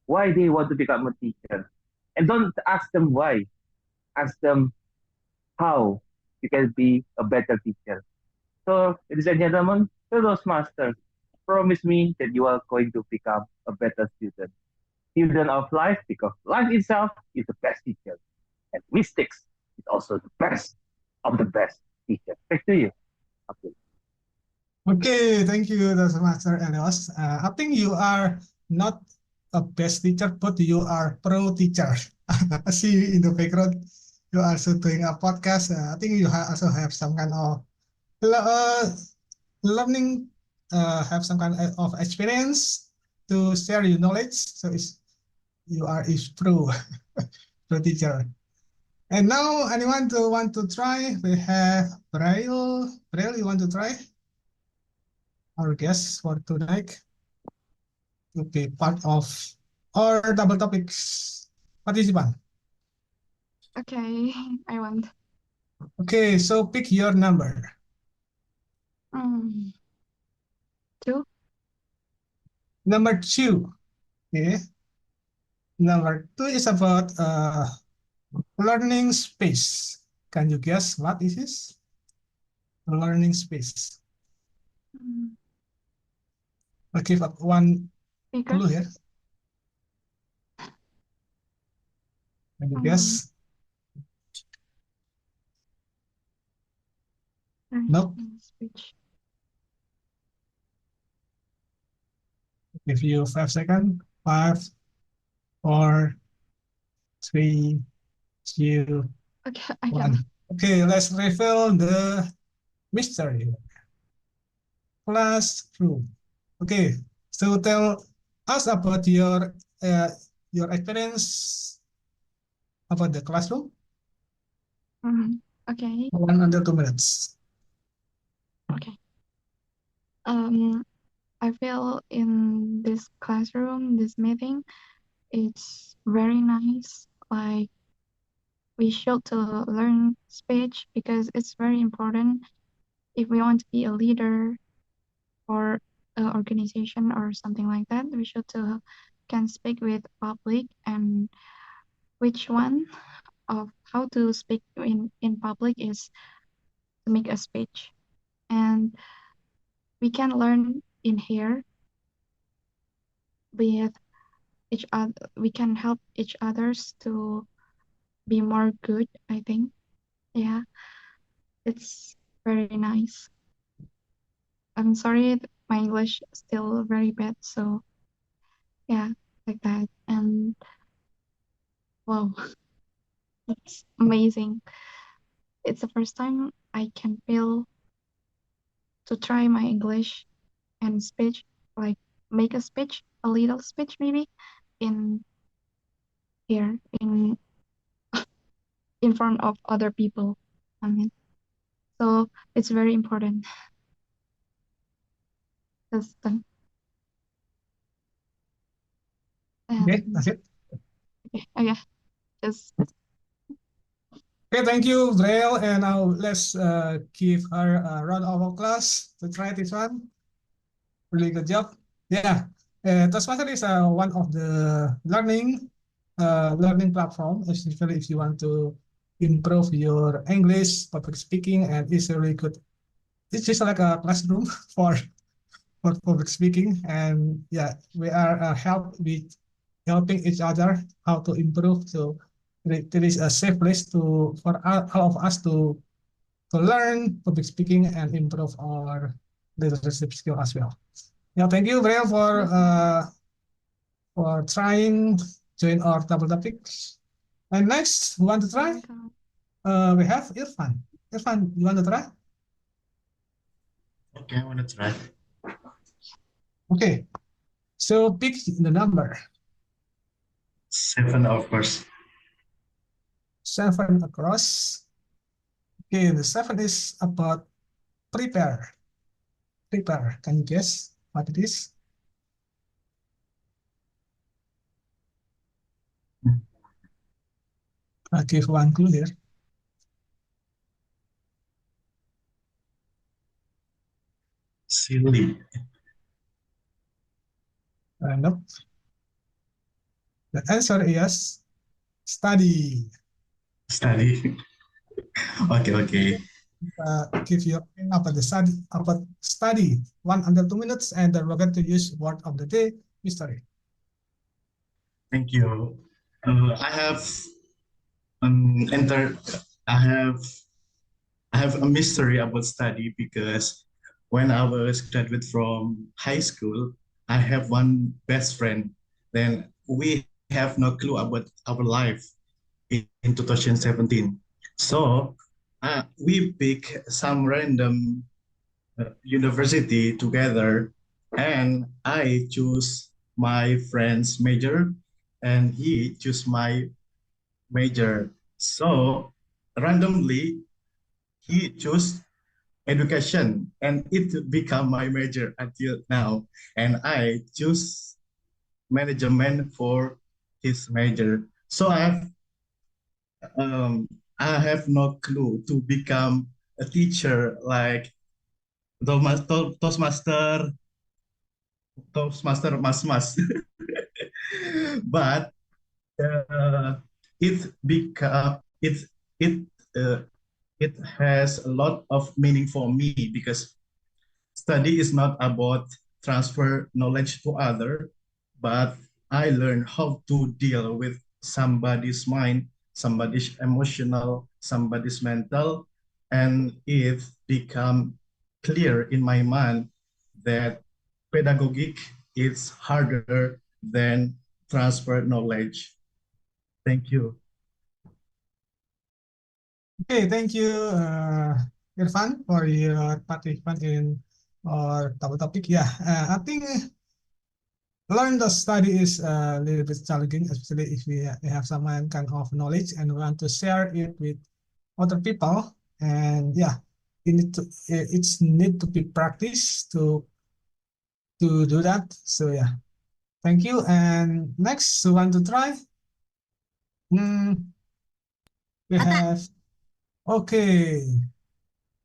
Why they want to become a teacher? And don't ask them why. Ask them how you can be a better teacher. So, ladies and gentlemen, fellow masters, promise me that you are going to become a better student of life, because life itself is the best teacher, and mistakes is also the best of the best teacher. Back to you. Okay. Okay, thank you, Master Elios. I think you are not a best teacher, but you are pro teacher. I see in the background, you are also doing a podcast. I think you also have some kind of uh, learning, have some kind of experience to share your knowledge. So you are is true, true teacher. And now anyone to want to try? We have Braille. Braille, you want to try? Our guest for tonight to be part of our double topics participant. Okay, I want. Okay, so pick your number. Mm. 2. Number 2. Okay. Number 2 is about learning space. Can you guess what is this? Learning space. Mm. I'll give up one clue Speakers. here. Can you Mm. guess? Nope. Speech. Give you 5 seconds. 5, 4, 3, 2, Okay, I 1. can. Okay, let's reveal the mystery. Classroom. Okay, so tell us about your experience about the classroom. Okay. 1 under 2 minutes. Okay. I feel in this classroom, this meeting, it's very nice. Like we should to learn speech because it's very important if we want to be a leader or an organization or something like that. We should to can speak with public and which one of how to speak in public is to make a speech, and we can learn in here with each other. We can help each others to be more good, I think. Yeah, it's very nice. I'm sorry, my English is still very bad, so yeah, like that. And wow, it's amazing. It's the first time I can feel to try my English and speech, like make a speech, a little speech maybe, in here in front of other people. I mean, so it's very important. That's the Okay, that's it. okay, just Okay, thank you, Braille. And now let's give her a round of applause to try this one. Really good job. Yeah, Toastmaster is one of the learning platform, especially if you want to improve your English public speaking, and it's really good. It's just like a classroom for public speaking, and yeah, we are helping each other how to improve. So there is a safe place for all of us to learn public speaking and improve our leadership skill as well. Yeah, thank you, Braille, for trying join our double topics. And next, who want to try? We have Irfan. Irfan, you want to try? Okay, I want to try. Okay. So pick the number. 7, of course. 7 across. Okay, the 7 is about prepare. Prepare. Can you guess what it is? I'll give one clue here. Silly. Nope. The answer is study. Study. Okay. Give you about the study 1 under 2 minutes, and then we're going to use word of the day, mystery. Thank you. I have entered. I have a mystery about study because when I was graduate from high school, I have one best friend. Then we have no clue about our life. in 2017. So we pick some random university together, and I choose my friend's major, and he choose my major. So randomly, he chose education, and it become my major until now. And I choose management for his major. So I have no clue to become a teacher like Toastmaster, Mas. But it become it uh, it has a lot of meaning for me because study is not about transfer knowledge to other, but I learn how to deal with somebody's mind, somebody's emotional, somebody's mental, and it become clear in my mind that pedagogic is harder than transfer knowledge. Thank you. Okay, thank you, Irfan, for your participation in our topic. Yeah, I think learn the study is a little bit challenging, especially if we have some kind of knowledge and want to share it with other people. And yeah, it's need to be practiced to do that. So yeah, thank you. And next, who want to try? We have okay.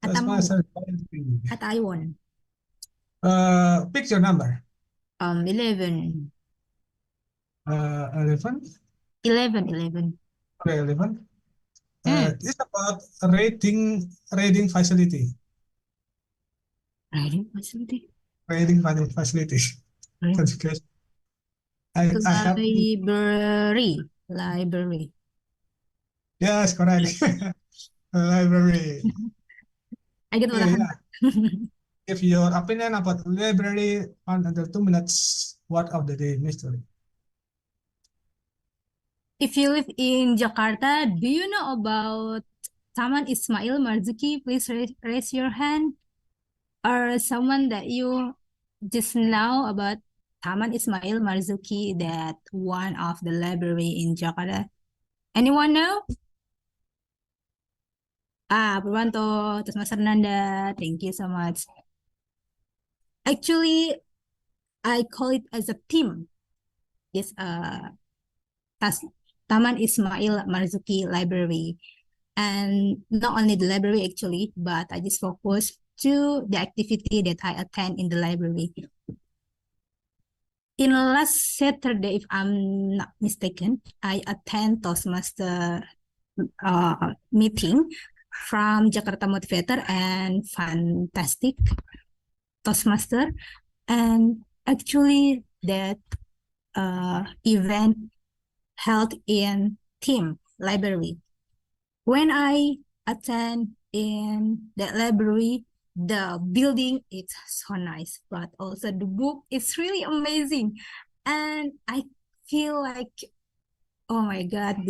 That's my Ata Iwon. Pick your number. 11. 11. 11. Okay, 11. It's about reading facility. Reading facility. Reading facility. Education. I have. Library. Yes, correct. Library. I get what If your opinion about library under 2 minutes, word of the day, mystery. If you live in Jakarta, do you know about Taman Ismail Marzuki? Please raise your hand. Or someone that you just know about Taman Ismail Marzuki, that one of the library in Jakarta. Anyone know? Purwanto, Mas Nanda, thank you so much. Actually, I call it as a team. This Taman Ismail Marzuki Library. And not only the library actually, but I just focus to the activity that I attend in the library. In last Saturday, if I'm not mistaken, I attend Toastmaster meeting from Jakarta Motivator and Fantastic Toastmaster. And actually that event held in team library. When I attend in that library, the building is so nice, but also the book is really amazing. And I feel like, oh my God,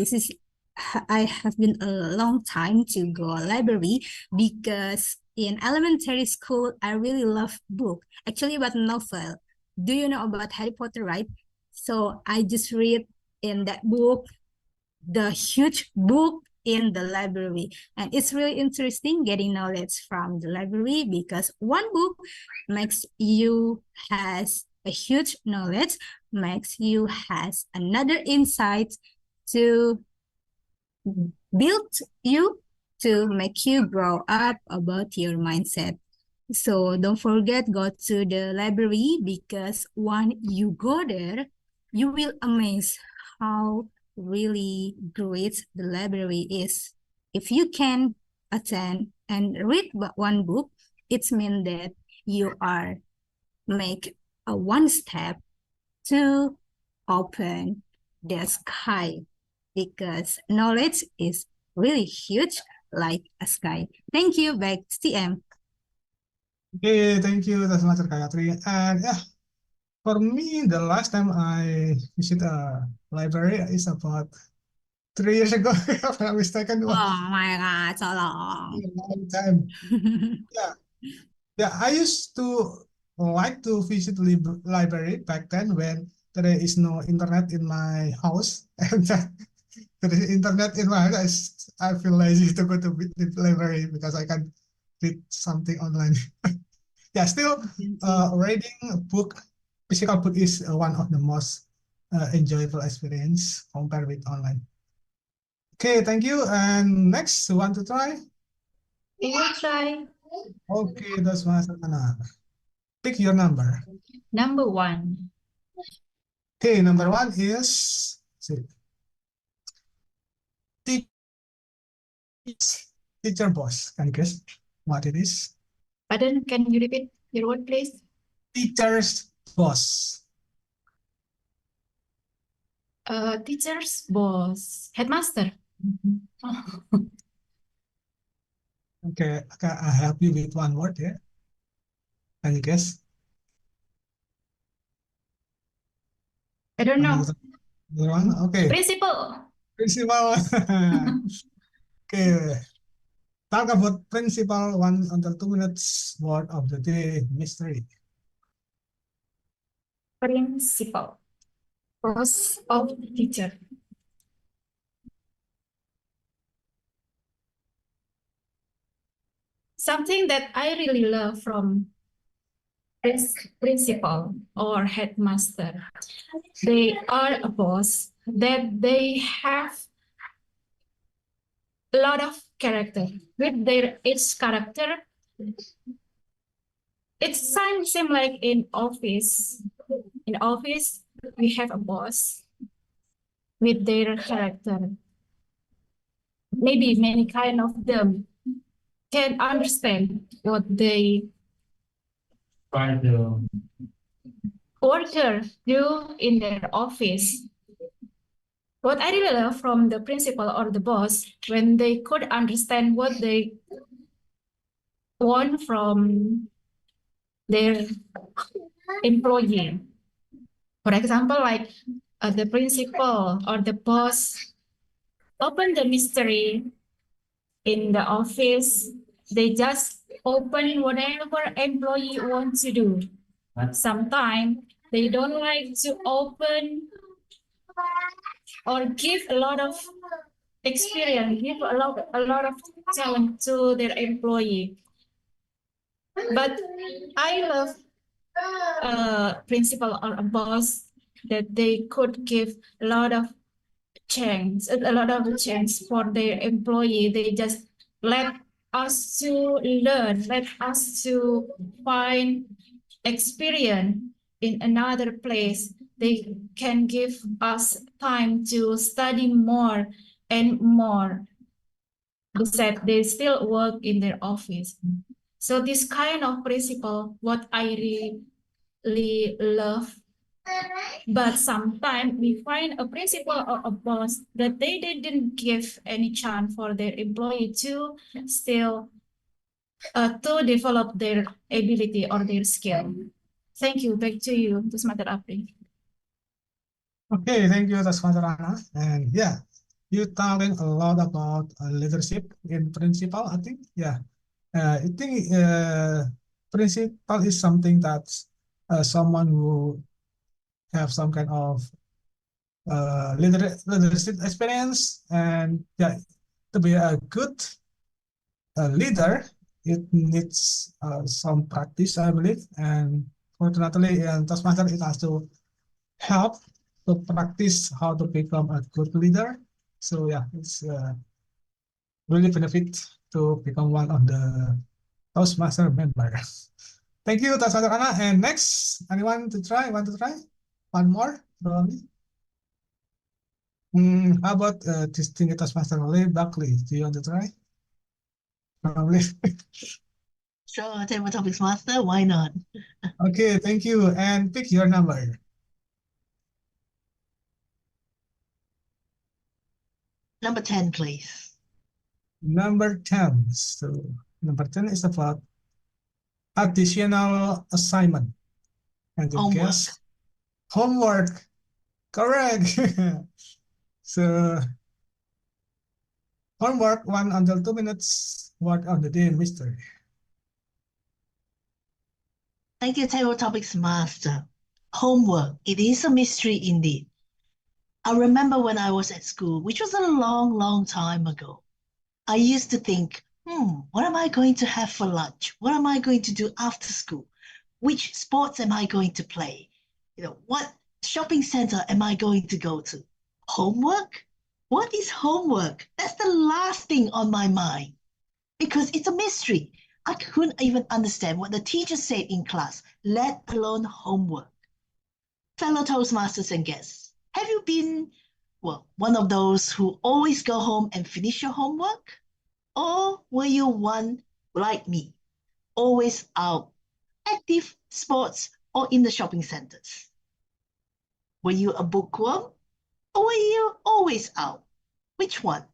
I have been a long time to go library because in elementary school, I really love book, actually about novel. Do you know about Harry Potter, right? So I just read in that book, the huge book in the library, and it's really interesting getting knowledge from the library because one book makes you has a huge knowledge, makes you has another insight to build you, to make you grow up about your mindset. So don't forget, go to the library because when you go there, you will amaze how really great the library is. If you can attend and read one book, it means that you are make a one step to open the sky because knowledge is really huge like a sky. Thank you. Back to TM. Okay, thank you, that's much, Gayatri. And yeah, for me, the last time I visit a library is about 3 years ago, if I'm not mistaken. It was Oh my God, so a long. long time. Yeah, yeah. I used to like to visit library back then when there is no internet in my house, and there is internet in my house. I feel lazy to go to the library because I can read something online. Yeah, still, reading a book, physical book is one of the most enjoyable experience compared with online. Okay, thank you. And next, you want to try? We will try Okay, that's my Anna. Pick your number. number 1. Okay, number 1 is teach, teacher boss. Can you guess what it is? Pardon, can you repeat your word, please? Teacher's boss. Teacher's boss, headmaster. Okay, I help you with one word here. Can you guess? I don't know. Another one? Okay, Principal. principal. Okay, talk about principal 1 until 2 minutes. Word of the day, mystery. Principal. Boss of teacher. Something that I really love from principal or headmaster. They are a boss that they have a lot of character. With their each character, it's same like in office. In office, we have a boss with their character. Maybe many kind of them can understand what they worker do in their office. What I really love from the principal or the boss, when they could understand what they want from their employee. For example, like the principal or the boss open the mystery in the office, they just open whatever employee wants to do. Sometimes they don't like to open or give a lot of experience, give a lot of talent to their employee. But I love a principal or a boss that they could give a lot of chance for their employee. They just let us to learn, let us to find experience in another place. They can give us time to study more and more. Besides, they still work in their office. So this kind of principle, what I really love. But sometimes we find a principal or a boss that they didn't give any chance for their employee to still to develop their ability or their skill. Thank you. Back to you, Tusmater Apri. Okay, thank you, Tasmatarana. And yeah, you talking a lot about leadership in principal, I think. Yeah, I think principal is something that someone who have some kind of leadership experience, and yeah, to be a good leader, it needs some practice, I believe. And fortunately, in Toastmaster, it has to help to practice how to become a good leader. So yeah, it's really benefit to become one of the Toastmaster members. Thank you, Toastmaster Anna. And next, anyone to try? Want to try? One more, probably. How about distinguished Toastmaster Lee Buckley? Do you want to try? Probably. Sure, Table Topics Master, why not? Okay, thank you. And pick your number. Number 10, please. Number 10. So number 10 is about additional assignment. And you Homework. guess homework. Correct. So Homework 1 until 2 minutes. Word of the day, Mr. Thank you, Table Topics Master. Homework, it is a mystery indeed. I remember when I was at school, which was a long, long time ago. I used to think, what am I going to have for lunch? What am I going to do after school? Which sports am I going to play? What shopping center am I going to go to? Homework? What is homework? That's the last thing on my mind because it's a mystery. I couldn't even understand what the teacher said in class, let alone homework. Fellow Toastmasters and guests, have you been, one of those who always go home and finish your homework? Or were you one like me, always out, active, sports, or in the shopping centers? Were you a bookworm? Or were you always out? Which one?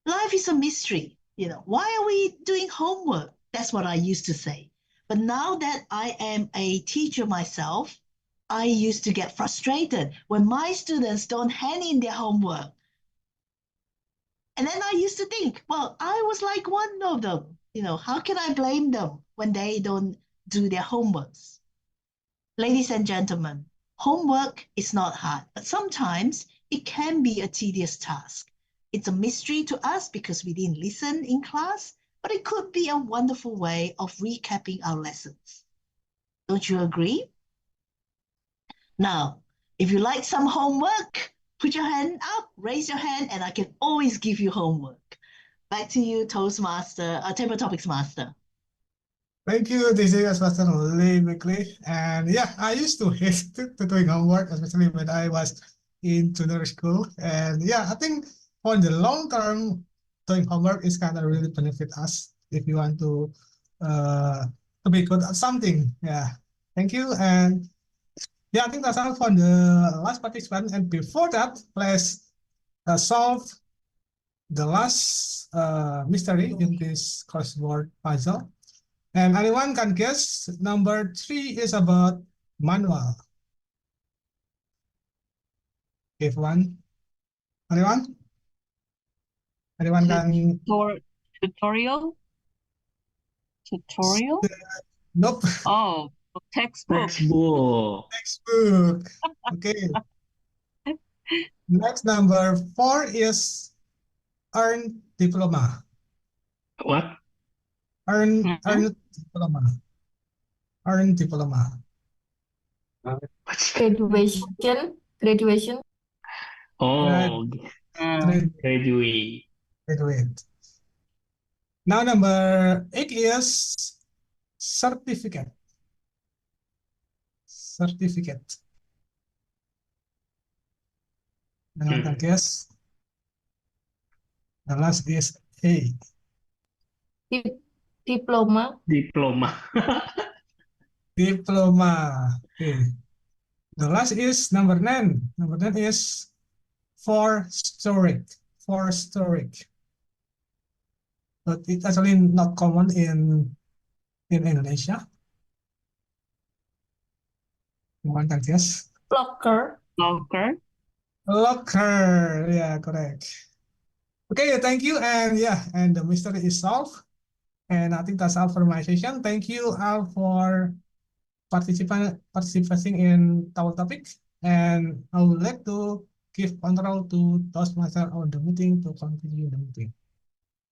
Life is a mystery. Why are we doing homework? That's what I used to say. But now that I am a teacher myself, I used to get frustrated when my students don't hand in their homework. And then I used to think, I was like one of them. How can I blame them when they don't do their homeworks? Ladies and gentlemen, homework is not hard, but sometimes it can be a tedious task. It's a mystery to us because we didn't listen in class, but it could be a wonderful way of recapping our lessons. Don't you agree? Now, if you like some homework, put your hand up, raise your hand, and I can always give you homework. Back to you, Table Topics Master. Thank you, this is Master really quickly. And yeah, I used to hate to doing homework, especially when I was in junior school. And yeah, I think for the long term, doing homework is kind of really benefit us if you want to be good at something. Yeah, thank you. And yeah, I think that's all for the last participant. And before that, let's solve the last mystery in this crossword puzzle. And anyone can guess number 3 is about manual. If one, anyone? Anyone can? Tutorial? Tutorial? Nope. Oh, textbook. Textbook. Textbook. Okay. Next number 4 is earn diploma. What? Earn diploma. Earn diploma. Graduation. Oh, Graduate. graduate. Now number 8 is certificate. Certificate. Anyone can guess? The last is A. Diploma. Diploma. Diploma. Okay. The last is number 9. Number 9 is for storage. For storage. But it's actually not common in Indonesia. Anyone can guess? Locker. Locker. Locker. Yeah, correct. Okay, thank you. And yeah, and the mystery is solved. And I think that's all for my session. Thank you all for participating in our topic. And I would like to give control to Toastmaster of the meeting to continue the meeting.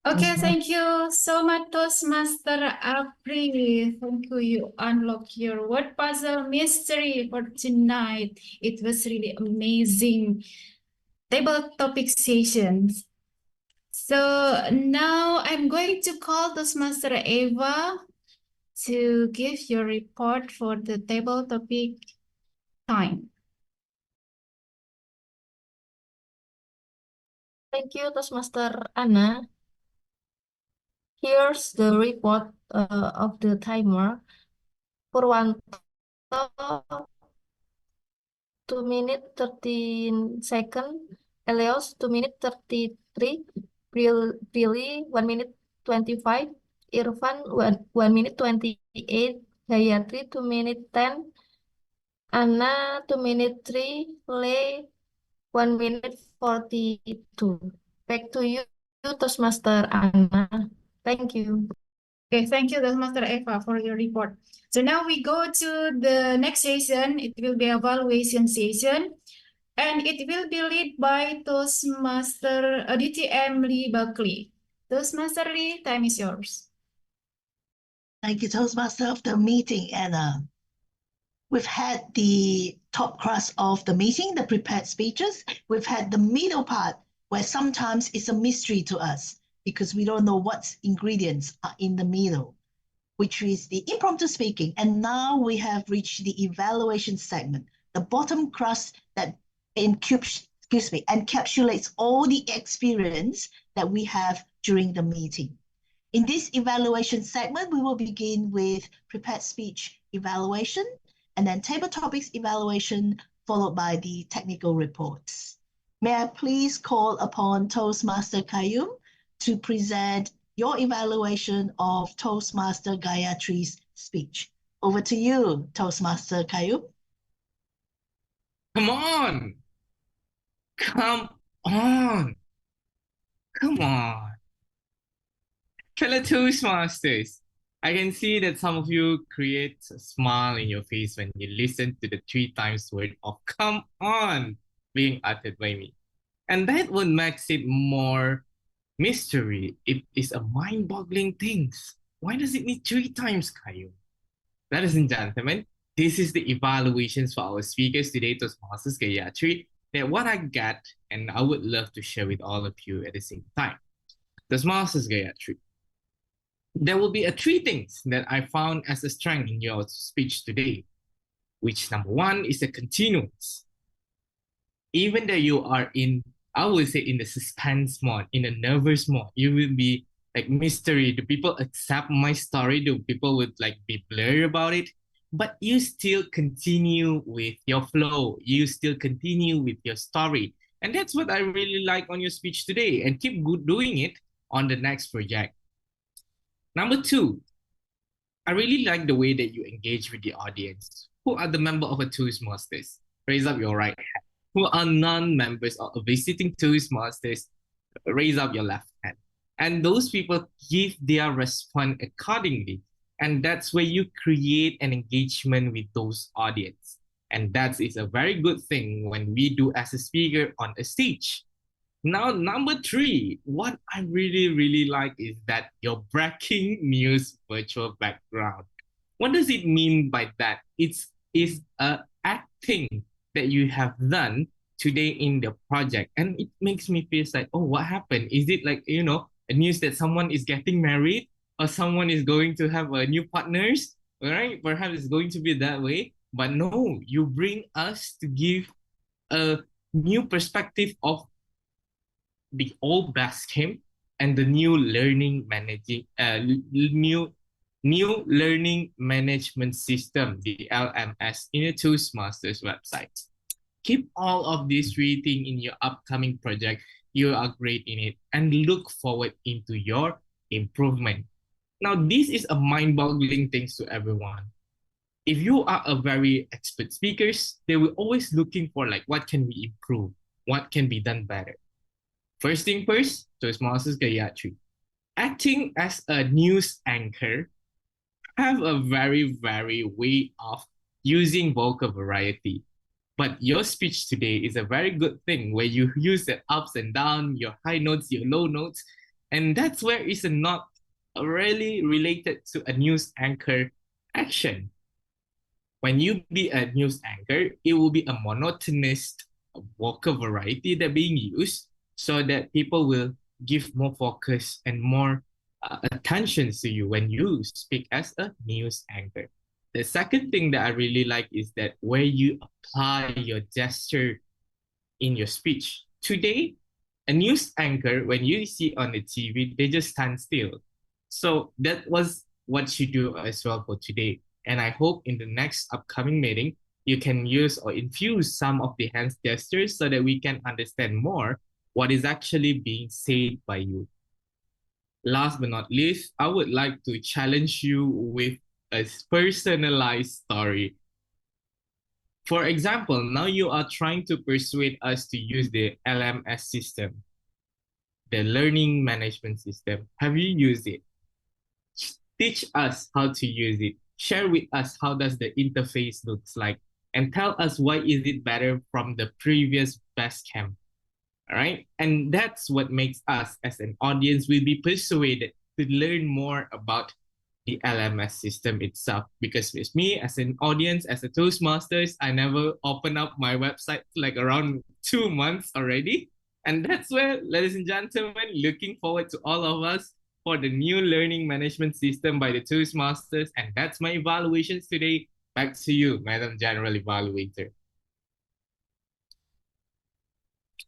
Okay, thank you so much, Toastmaster Apri. Thank you. You unlock your word puzzle mystery for tonight. It was really amazing table topic sessions. So now I'm going to call Toastmaster Eva to give your report for the table topic time. Thank you, Toastmaster Anna. Here's the report of the timer. Purwanto, 2 minutes 13 seconds. Elios, 2 minutes 33. Prilly, 1 minute 25. Irfan, 1 minute 28. Gayatri, 2 minute 10. Anna, 2 minute 3. Lay, 1 minute 42. Back to you, Toastmaster Anna. Thank you. Okay, thank you, Master Eva, for your report. So now we go to the next session. It will be evaluation session, and it will be led by Toastmaster Aditi M. Lee Buckley. Toastmaster Lee, time is yours. Thank you, Toastmaster, of the meeting. And we've had the top crust of the meeting, the prepared speeches. We've had the middle part where sometimes it's a mystery to us because we don't know what ingredients are in the middle, which is the impromptu speaking. And now we have reached the evaluation segment, the bottom crust that encapsulates all the experience that we have during the meeting. In this evaluation segment, we will begin with prepared speech evaluation and then table topics evaluation, followed by the technical reports. May I please call upon Toastmaster Kayum to present your evaluation of Toastmaster Gayatri's speech. Over to you, Toastmaster Kayum. Come on! Come on! Come on! Fellow Toastmasters, I can see that some of you create a smile in your face when you listen to the 3 times word of come on being uttered by me. And that what makes it more mystery. It is a mind-boggling thing. Why does it need 3 times, Kayu? Ladies and gentlemen, this is the evaluations for our speakers today, Toastmasters Gayatri, that what I got and I would love to share with all of you at the same time. Toastmasters Gayatri, there will be 3 things that I found as a strength in your speech today, which number 1 is the continuance. Even though you are in, I would say, in the suspense mode, in the nervous mode, you will be like mystery. Do people accept my story? Do people would like be blurry about it? But you still continue with your flow. You still continue with your story. And that's what I really like on your speech today, and keep doing it on the next project. Number 2, I really like the way that you engage with the audience. Who are the member of a Toastmasters? Raise up your right hand. Who are non-members or visiting Toastmasters? Raise up your left hand. And those people give their response accordingly. And that's where you create an engagement with those audience. And that is a very good thing when we do as a speaker on a stage. Now, number 3, what I really like is that your breaking news virtual background. What does it mean by that? It's a acting that you have done today in the project, and it makes me feel like, oh, what happened? Is it like, you know, a news that someone is getting married or someone is going to have a new partners, right? Perhaps it's going to be that way, but no, you bring us to give a new perspective of the old basket and the new learning new learning management system, the LMS, in a Toastmasters website. Keep all of this reading in your upcoming project. You are great in it, and look forward into your improvement. Now, this is a mind-boggling thing to everyone. If you are a very expert speakers, they will always looking for like, what can we improve? What can be done better? First thing first, Toastmasters Gayatri. Acting as a news anchor have a very way of using vocal variety. But your speech today is a very good thing where you use the ups and downs, your high notes, your low notes. And that's where it's not really related to a news anchor action. When you be a news anchor, it will be a monotonous vocal variety that being used so that people will give more focus and more attention to you when you speak as a news anchor. The second thing that I really like is that where you apply your gesture in your speech. Today, a news anchor, when you see on the TV, they just stand still. So that was what you do as well for today. And I hope in the next upcoming meeting, you can use or infuse some of the hand gestures so that we can understand more what is actually being said by you. Last but not least, I would like to challenge you with a personalized story. For example, now you are trying to persuade us to use the LMS system, the learning management system. Have you used it? Teach us how to use it. Share with us how does the interface looks like, and tell us why is it better from the previous Basecamp. All right, and that's what makes us as an audience will be persuaded to learn more about the LMS system itself. Because with me as an audience, as a Toastmasters, I never open up my website like around 2 months already. And that's where, ladies and gentlemen, looking forward to all of us for the new learning management system by the Toastmasters. And that's my evaluations today. Back to you, Madam General Evaluator.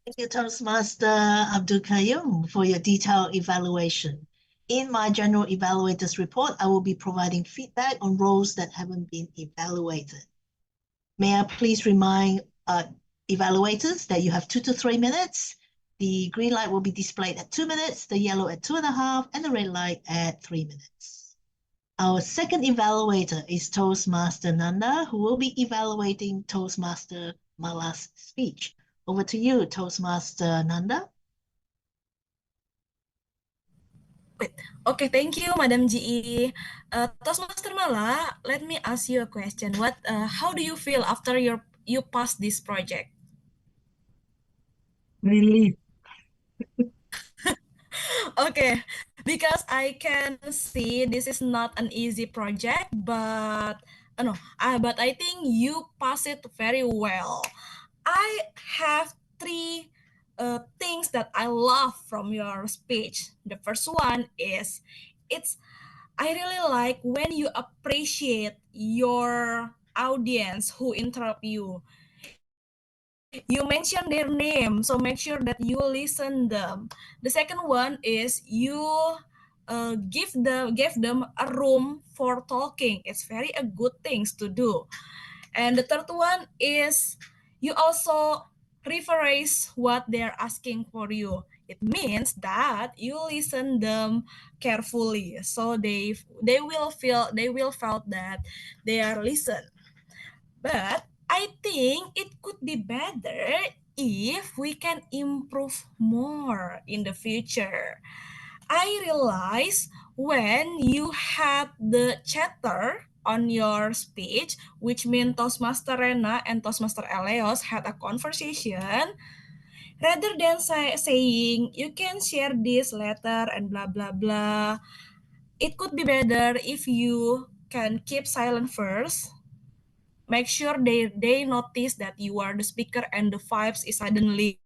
Thank you, Toastmaster Abdul Qayyum, for your detailed evaluation. In my general evaluators report, I will be providing feedback on roles that haven't been evaluated. May I please remind evaluators that you have 2 to 3 minutes. The green light will be displayed at 2 minutes, the yellow at 2.5, and the red light at 3 minutes. Our second evaluator is Toastmaster Nanda, who will be evaluating Toastmaster Mala's speech. Over to you, Toastmaster Nanda. Okay, thank you, Madam GE. Toastmaster Mala, let me ask you a question. How do you feel after you pass this project? Relief. Okay, because I can see this is not an easy project, but no, but I think you pass it very well. I have three things that I love from your speech. The first one is I really like when you appreciate your audience who interrupt you. You mention their name, so make sure that you listen them. The second one is you give them a room for talking. It's very a good things to do. And the third one is you also rephrase what they're asking for you. It means that you listen them carefully, so they will felt that they are listened. But I think it could be better if we can improve more in the future. I realize when you had the chatter on your speech, which means Toastmaster Rena and Toastmaster Eleos had a conversation, rather than saying you can share this letter and blah blah blah, it could be better if you can keep silent first. Make sure they notice that you are the speaker and the vibes is suddenly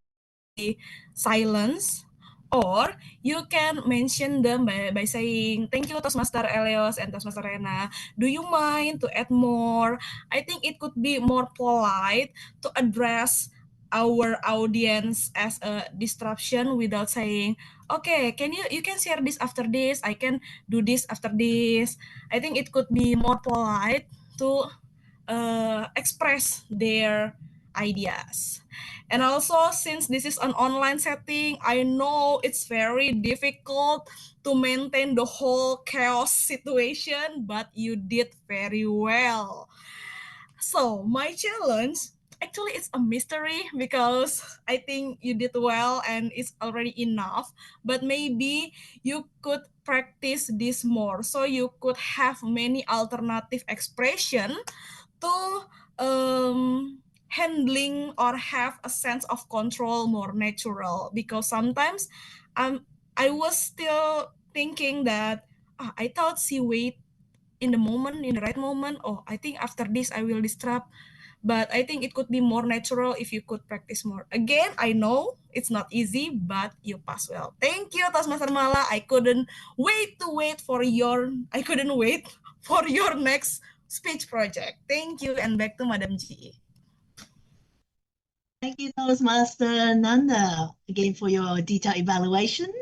silence. Or you can mention them by saying, thank you Toastmaster Eleos and Toastmaster Rena. Do you mind to add more? I think it could be more polite to address our audience as a disruption without saying, okay, you can share this after this, I can do this after this. I think it could be more polite to express their ideas. And also, since this is an online setting, I know it's very difficult to maintain the whole chaos situation, but you did very well. So my challenge, actually it's a mystery because I think you did well and it's already enough, but maybe you could practice this more so you could have many alternative expression to handling or have a sense of control more natural, because sometimes I was still thinking that I thought she wait in the right moment. Oh, I think after this I will disrupt. But I think it could be more natural if you could practice more. Again, I know it's not easy, but you pass well. Thank you, Toastmaster Mala. I couldn't wait for your next speech project. Thank you, and back to Madam G. Thank you, Toastmaster Nanda, again for your detailed evaluation.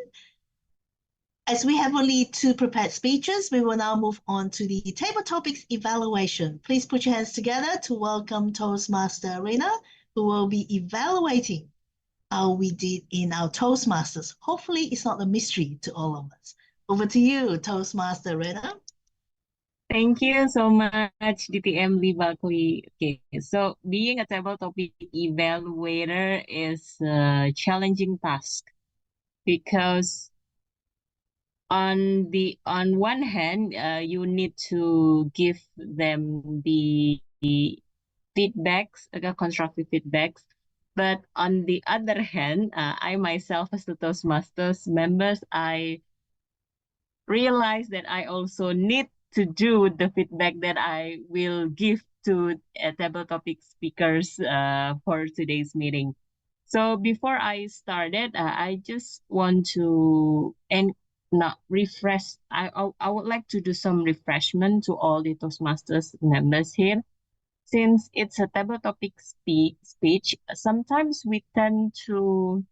As we have only 2 prepared speeches, we will now move on to the table topics evaluation. Please put your hands together to welcome Toastmaster Rena, who will be evaluating how we did in our Toastmasters. Hopefully, it's not a mystery to all of us. Over to you, Toastmaster Rena. Thank you so much, DTM Lee Buckley. Okay, so being a table topic evaluator is a challenging task because on one hand, you need to give them the feedbacks, constructive feedbacks. But on the other hand, I myself as the Toastmasters members, I realize that I also need to do the feedback that I will give to table topic speakers for today's meeting. So before I started, I just want to not refresh. I would like to do some refreshment to all the Toastmasters members here. Since it's a table topic speech, sometimes we tend to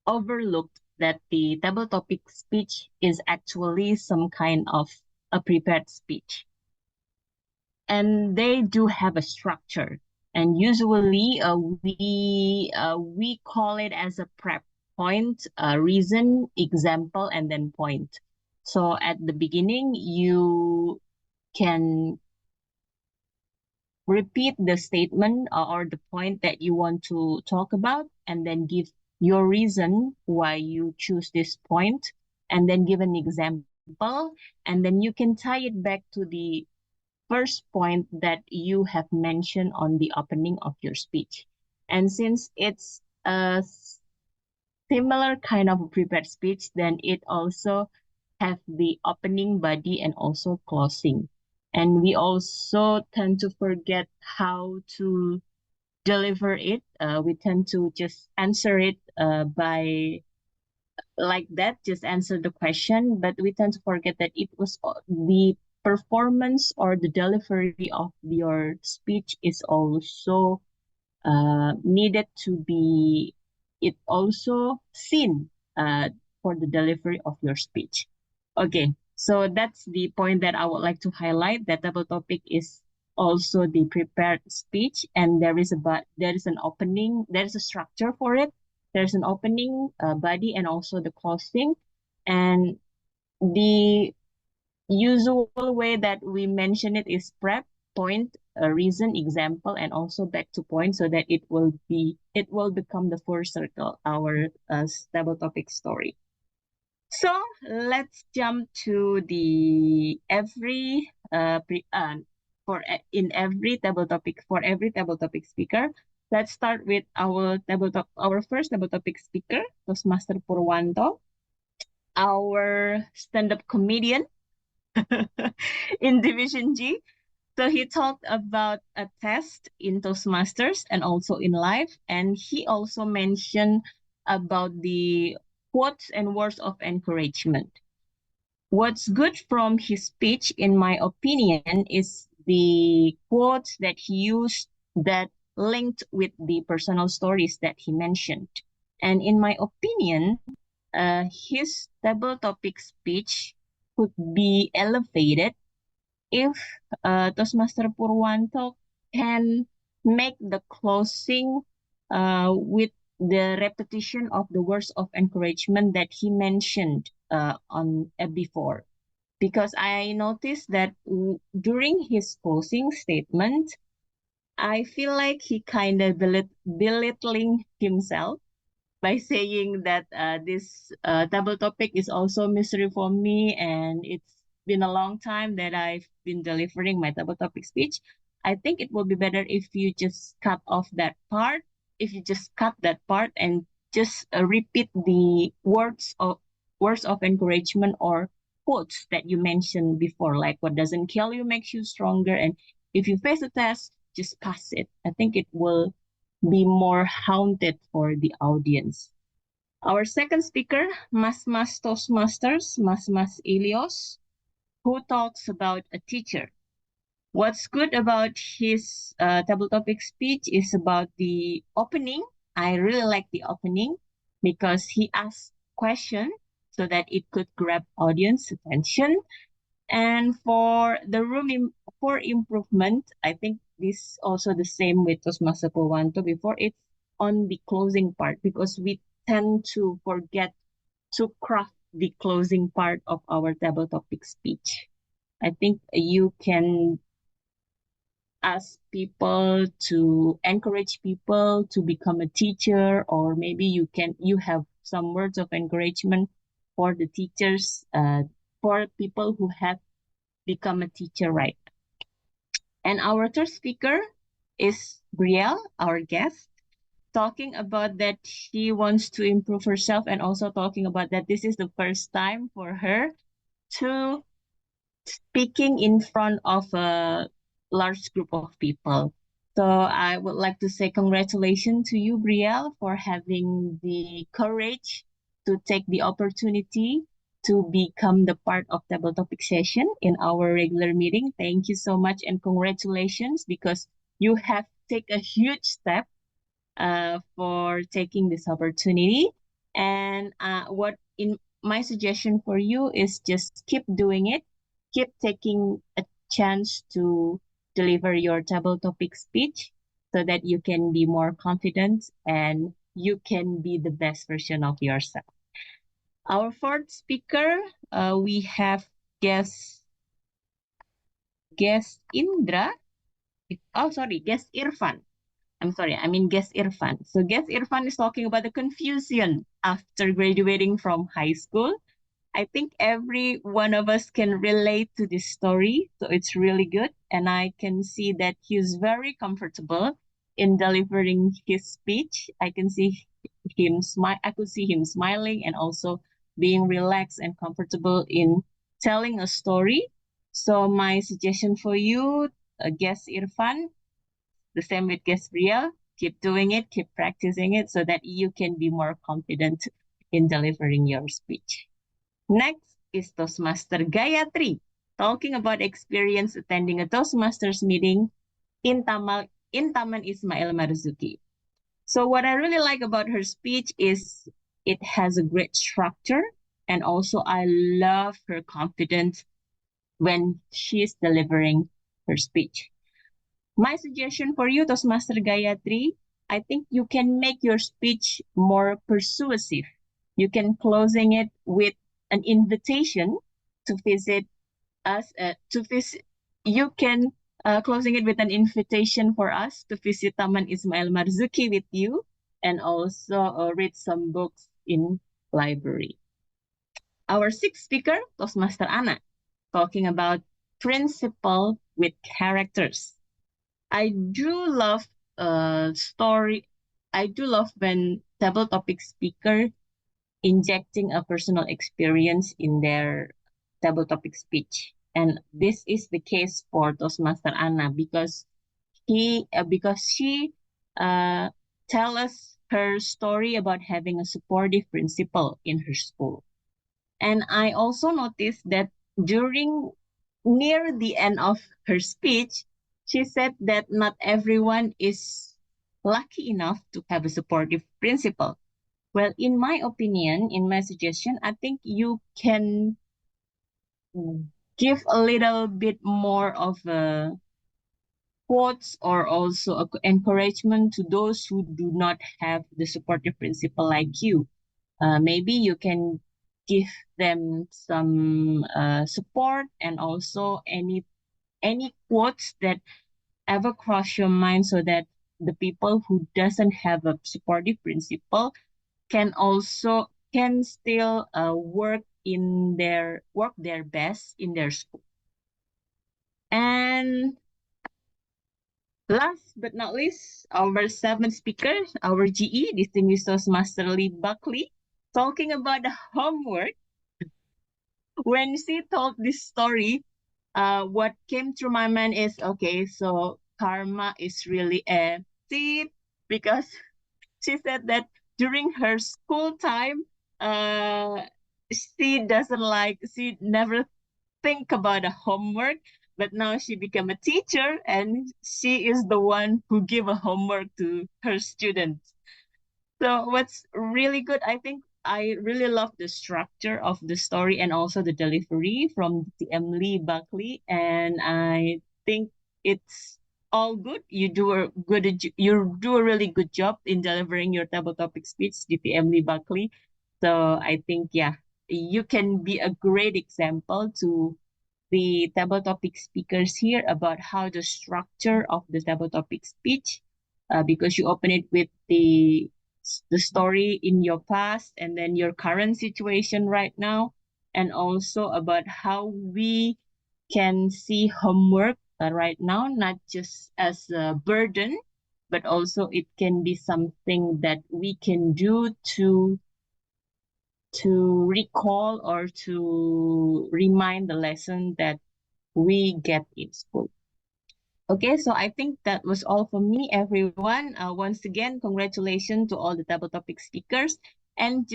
overlook that the table topic speech is actually some kind of a prepared speech. And they do have a structure. And usually we call it as a prep point, reason, example, and then point. So at the beginning, you can repeat the statement or the point that you want to talk about, and then give your reason why you choose this point, and then give an example, and then you can tie it back to the first point that you have mentioned on the opening of your speech. And since it's a similar kind of prepared speech, then it also have the opening body and also closing. And we also tend to forget how to deliver it. We tend to just answer it by like that, just answer the question, but we tend to forget that it was the performance or the delivery of your speech is also needed to be it also seen for the delivery of your speech. Okay, so that's the point that I would like to highlight. That table topic is also the prepared speech, and there is an opening, there is a structure for it. There's an opening body and also the closing, and the usual way that we mention it is prep, point, reason, example, and also back to point, so that it will become the full circle, our table topic story. So let's jump to the every for every table topic speaker. Let's start with our first table topic speaker, Toastmaster Purwanto, our stand-up comedian in Division G. So he talked about a test in Toastmasters and also in life, and he also mentioned about the quotes and words of encouragement. What's good from his speech, in my opinion, is the quotes that he used that linked with the personal stories that he mentioned. And in my opinion, his table topic speech could be elevated if Toastmaster Purwanto can make the closing with the repetition of the words of encouragement that he mentioned before. Because I noticed that during his closing statement, I feel like he kind of belittling himself by saying that this table topic is also mystery for me, and it's been a long time that I've been delivering my table topic speech. I think it will be better if you just cut off that part. If you just cut that part and just repeat the words of encouragement or quotes that you mentioned before, like what doesn't kill you makes you stronger, and if you face a test, just pass it. I think it will be more haunted for the audience. Our second speaker, Mas Toastmasters, Mas Ilios, who talks about a teacher. What's good about his table topic speech is about the opening. I really like the opening because he asked question so that it could grab audience attention. And for the room for improvement, I think this also the same with Toastmaster Purwanto before. It's on the closing part, because we tend to forget to craft the closing part of our table topic speech. I think you can ask people to encourage people to become a teacher, or maybe you have some words of encouragement for the teachers, for people who have become a teacher, right? And our third speaker is Brielle, our guest, talking about that she wants to improve herself, and also talking about that this is the first time for her to speaking in front of a large group of people. So I would like to say congratulations to you, Brielle, for having the courage to take the opportunity to become the part of table topic session in our regular meeting. Thank you so much and congratulations, because you have taken a huge step for taking this opportunity. And what in my suggestion for you is just keep doing it, keep taking a chance to deliver your table topic speech so that you can be more confident and you can be the best version of yourself. Our fourth speaker, we have guest Indra. Guest Irfan. I'm sorry, I mean guest Irfan. So guest Irfan is talking about the confusion after graduating from high school. I think every one of us can relate to this story, so it's really good. And I can see that he's very comfortable in delivering his speech. I can see him smile. I could see him smiling and also being relaxed and comfortable in telling a story. So my suggestion for you, guest Irfan, the same with guest Brielle, keep doing it, keep practicing it so that you can be more confident in delivering your speech. Next is Toastmaster Gayatri, talking about experience attending a Toastmasters meeting in Taman Ismail Marzuki. So what I really like about her speech is it has a great structure, and also I love her confidence when she's delivering her speech. My suggestion for you, Toastmaster Gayatri, I think you can make your speech more persuasive. You can closing it with an invitation to visit us. You can closing it with an invitation for us to visit Taman Ismail Marzuki with you, and also read some books in library. Our sixth speaker, Toastmaster Anna, talking about principle with characters. I do love story. I do love when table topic speaker injecting a personal experience in their table topic speech, and this is the case for Toastmaster Anna because she tell us her story about having a supportive principal in her school. And I also noticed that during near the end of her speech, she said that not everyone is lucky enough to have a supportive principal. Well, in my opinion, in my suggestion, I think you can give a little bit more of a quotes or also encouragement to those who do not have the supportive principal like you. Maybe you can give them some support, and also any quotes that ever cross your mind, so that the people who doesn't have a supportive principal can still work their best in their school. And last but not least, our seventh speaker, our GE, Distinguished Toastmaster Lee Buckley, talking about the homework. When she told this story, what came through my mind is, okay, so karma is really a thief, because she said that during her school time, she never think about a homework, but now she became a teacher and she is the one who give a homework to her students. So what's really good, I think I really love the structure of the story and also the delivery from TM Lee Buckley, and I think it's all good. You do a really good job in delivering your table topic speech, DTM Lee Buckley. So I think, yeah, you can be a great example to the table topic speakers here about how the structure of the table topic speech, because you open it with the story in your past and then your current situation right now, and also about how we can see homework right now, not just as a burden, but also it can be something that we can do to recall or to remind the lesson that we get in school. Okay, so I think that was all for me, everyone. Once again, congratulations to all the table topic speakers, and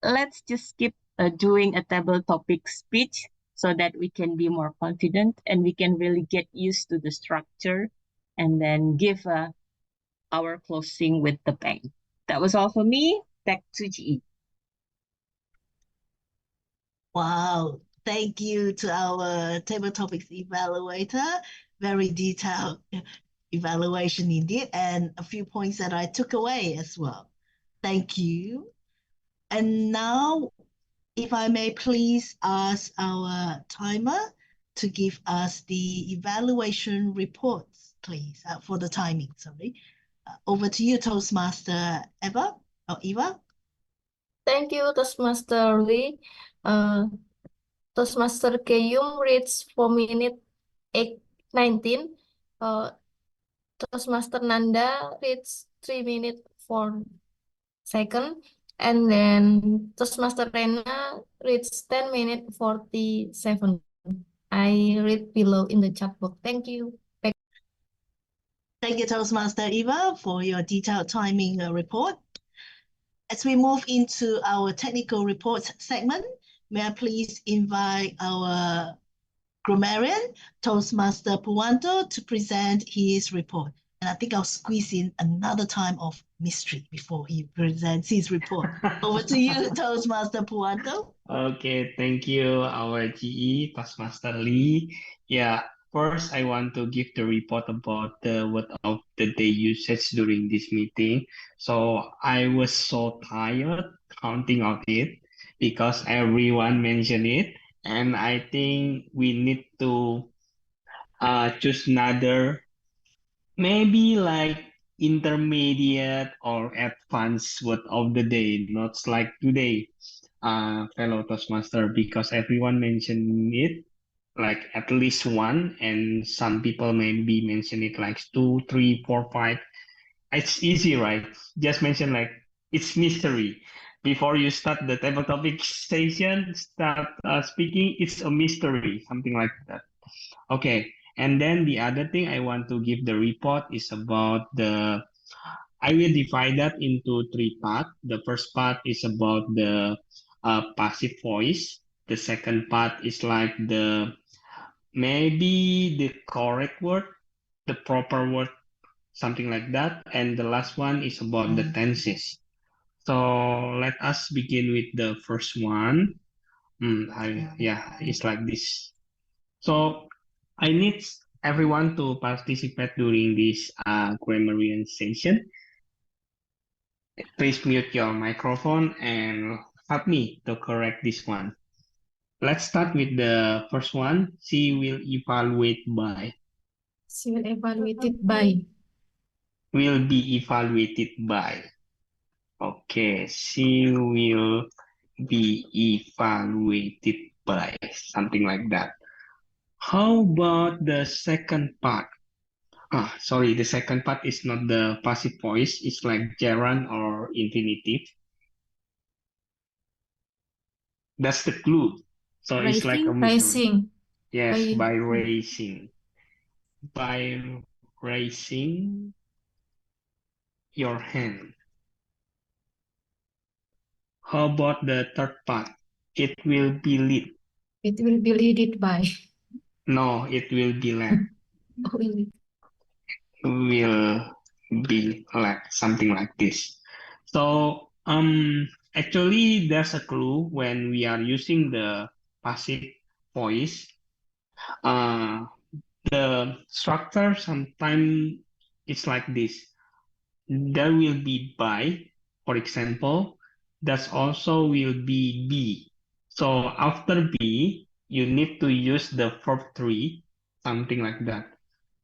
let's just keep doing a table topic speech so that we can be more confident and we can really get used to the structure and then give our closing with the bang. That was all for me. Back to GE. Wow, thank you to our table topics evaluator. Very detailed evaluation indeed, and a few points that I took away as well. Thank you. And now, if I may please ask our timer to give us the evaluation reports, please, for the timing, sorry. Over to you, Toastmaster Eva, or Eva. Thank you, Toastmaster Lee. Toastmaster Kayum reads 4 minute 8:19. Toastmaster Nanda reads 3 minute 4 second. And then Toastmaster Rena reads 10 minute 47. I read below in the chat box. Thank you. Thank you, Toastmaster Eva, for your detailed timing report. As we move into our technical reports segment, may I please invite our grammarian, Toastmaster Puwanto, to present his report. And I think I'll squeeze in another time of mystery before he presents his report. Over to you, Toastmaster Puwanto. Okay, thank you, our GE, Toastmaster Lee. Yeah, first I want to give the report about the word of the day usage during this meeting. So I was so tired counting of it because everyone mentioned it, and I think we need to choose another, maybe like intermediate or advanced word of the day, not like today, fellow Toastmaster, because everyone mentioned it like at least one, and some people maybe mention it like two, three, four, five. It's easy, right? Just mention like it's mystery. Before you start the table topic station, start speaking, it's a mystery, something like that. Okay, and then the other thing I want to give the report is about I will divide that into three parts. The first part is about the passive voice. The second part is like maybe the correct word, the proper word, something like that. And the last one is about the tenses. So let us begin with the first one. Yeah, it's like this. So I need everyone to participate during this grammarian session. Please mute your microphone and help me to correct this one. Let's start with the first one. She will evaluate by. She will evaluate it by. Will be evaluated by. Okay, she will be evaluated by, something like that. How about the second part? Sorry, the second part is not the passive voice. It's like gerund or infinitive. That's the clue. So it's like a mystery. Rising. Yes, by raising. By raising your hand. How about the third part? It will be lead. It will be leaded by. No, it will be led. Will be like something like this. So actually there's a clue when we are using the passive voice. The structure sometimes it's like this. There will be by, for example. That also will be be. So after be, you need to use the verb three, something like that.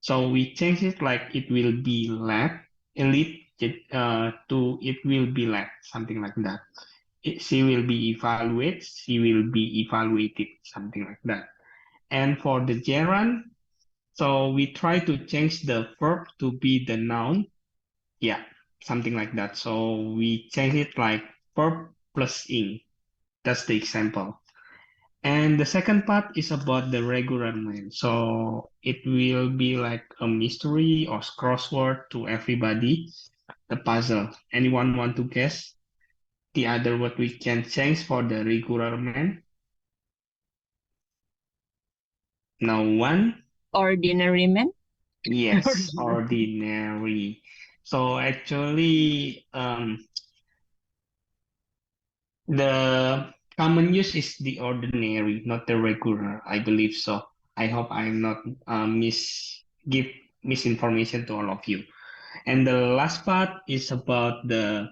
So we change it like it will be led, elite to it will be led, something like that. She will be evaluated, she will be evaluated, something like that. And for the gerund, so we try to change the verb to be the noun. Yeah, something like that. So we change it like verb plus ing. That's the example. And the second part is about the regular man. So it will be like a mystery or crossword to everybody, the puzzle. Anyone want to guess the other what we can change for the regular man? No one? Ordinary man. Yes, ordinary. So actually, the common use is the ordinary, not the regular. I believe so. I hope I'm not give misinformation to all of you. And the last part is about the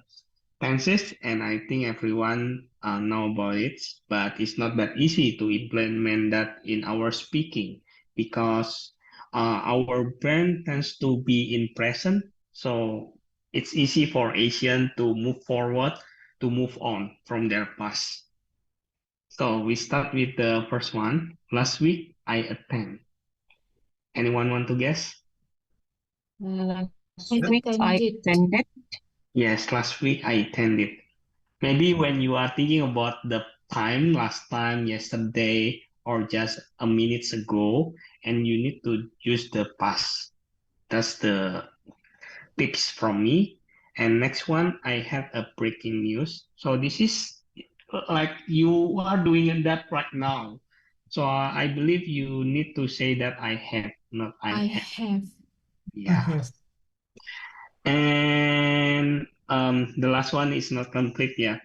tenses, and I think everyone know about it, but it's not that easy to implement that in our speaking because our brain tends to be in present, so it's easy for Asian to move forward, to move on from their past. So we start with the first one. Last week I attend. Anyone want to guess? Last I week I attended. attended. Yes, last week I attended. Maybe when you are thinking about the time, last time, yesterday, or just a minutes ago, and you need to use the past. That's the tips from me. And next one, I have a breaking news. So this is like you are doing that right now. So I believe you need to say that I have, not I I have. have. Yeah. Yes. And the last one is not complete. Yeah.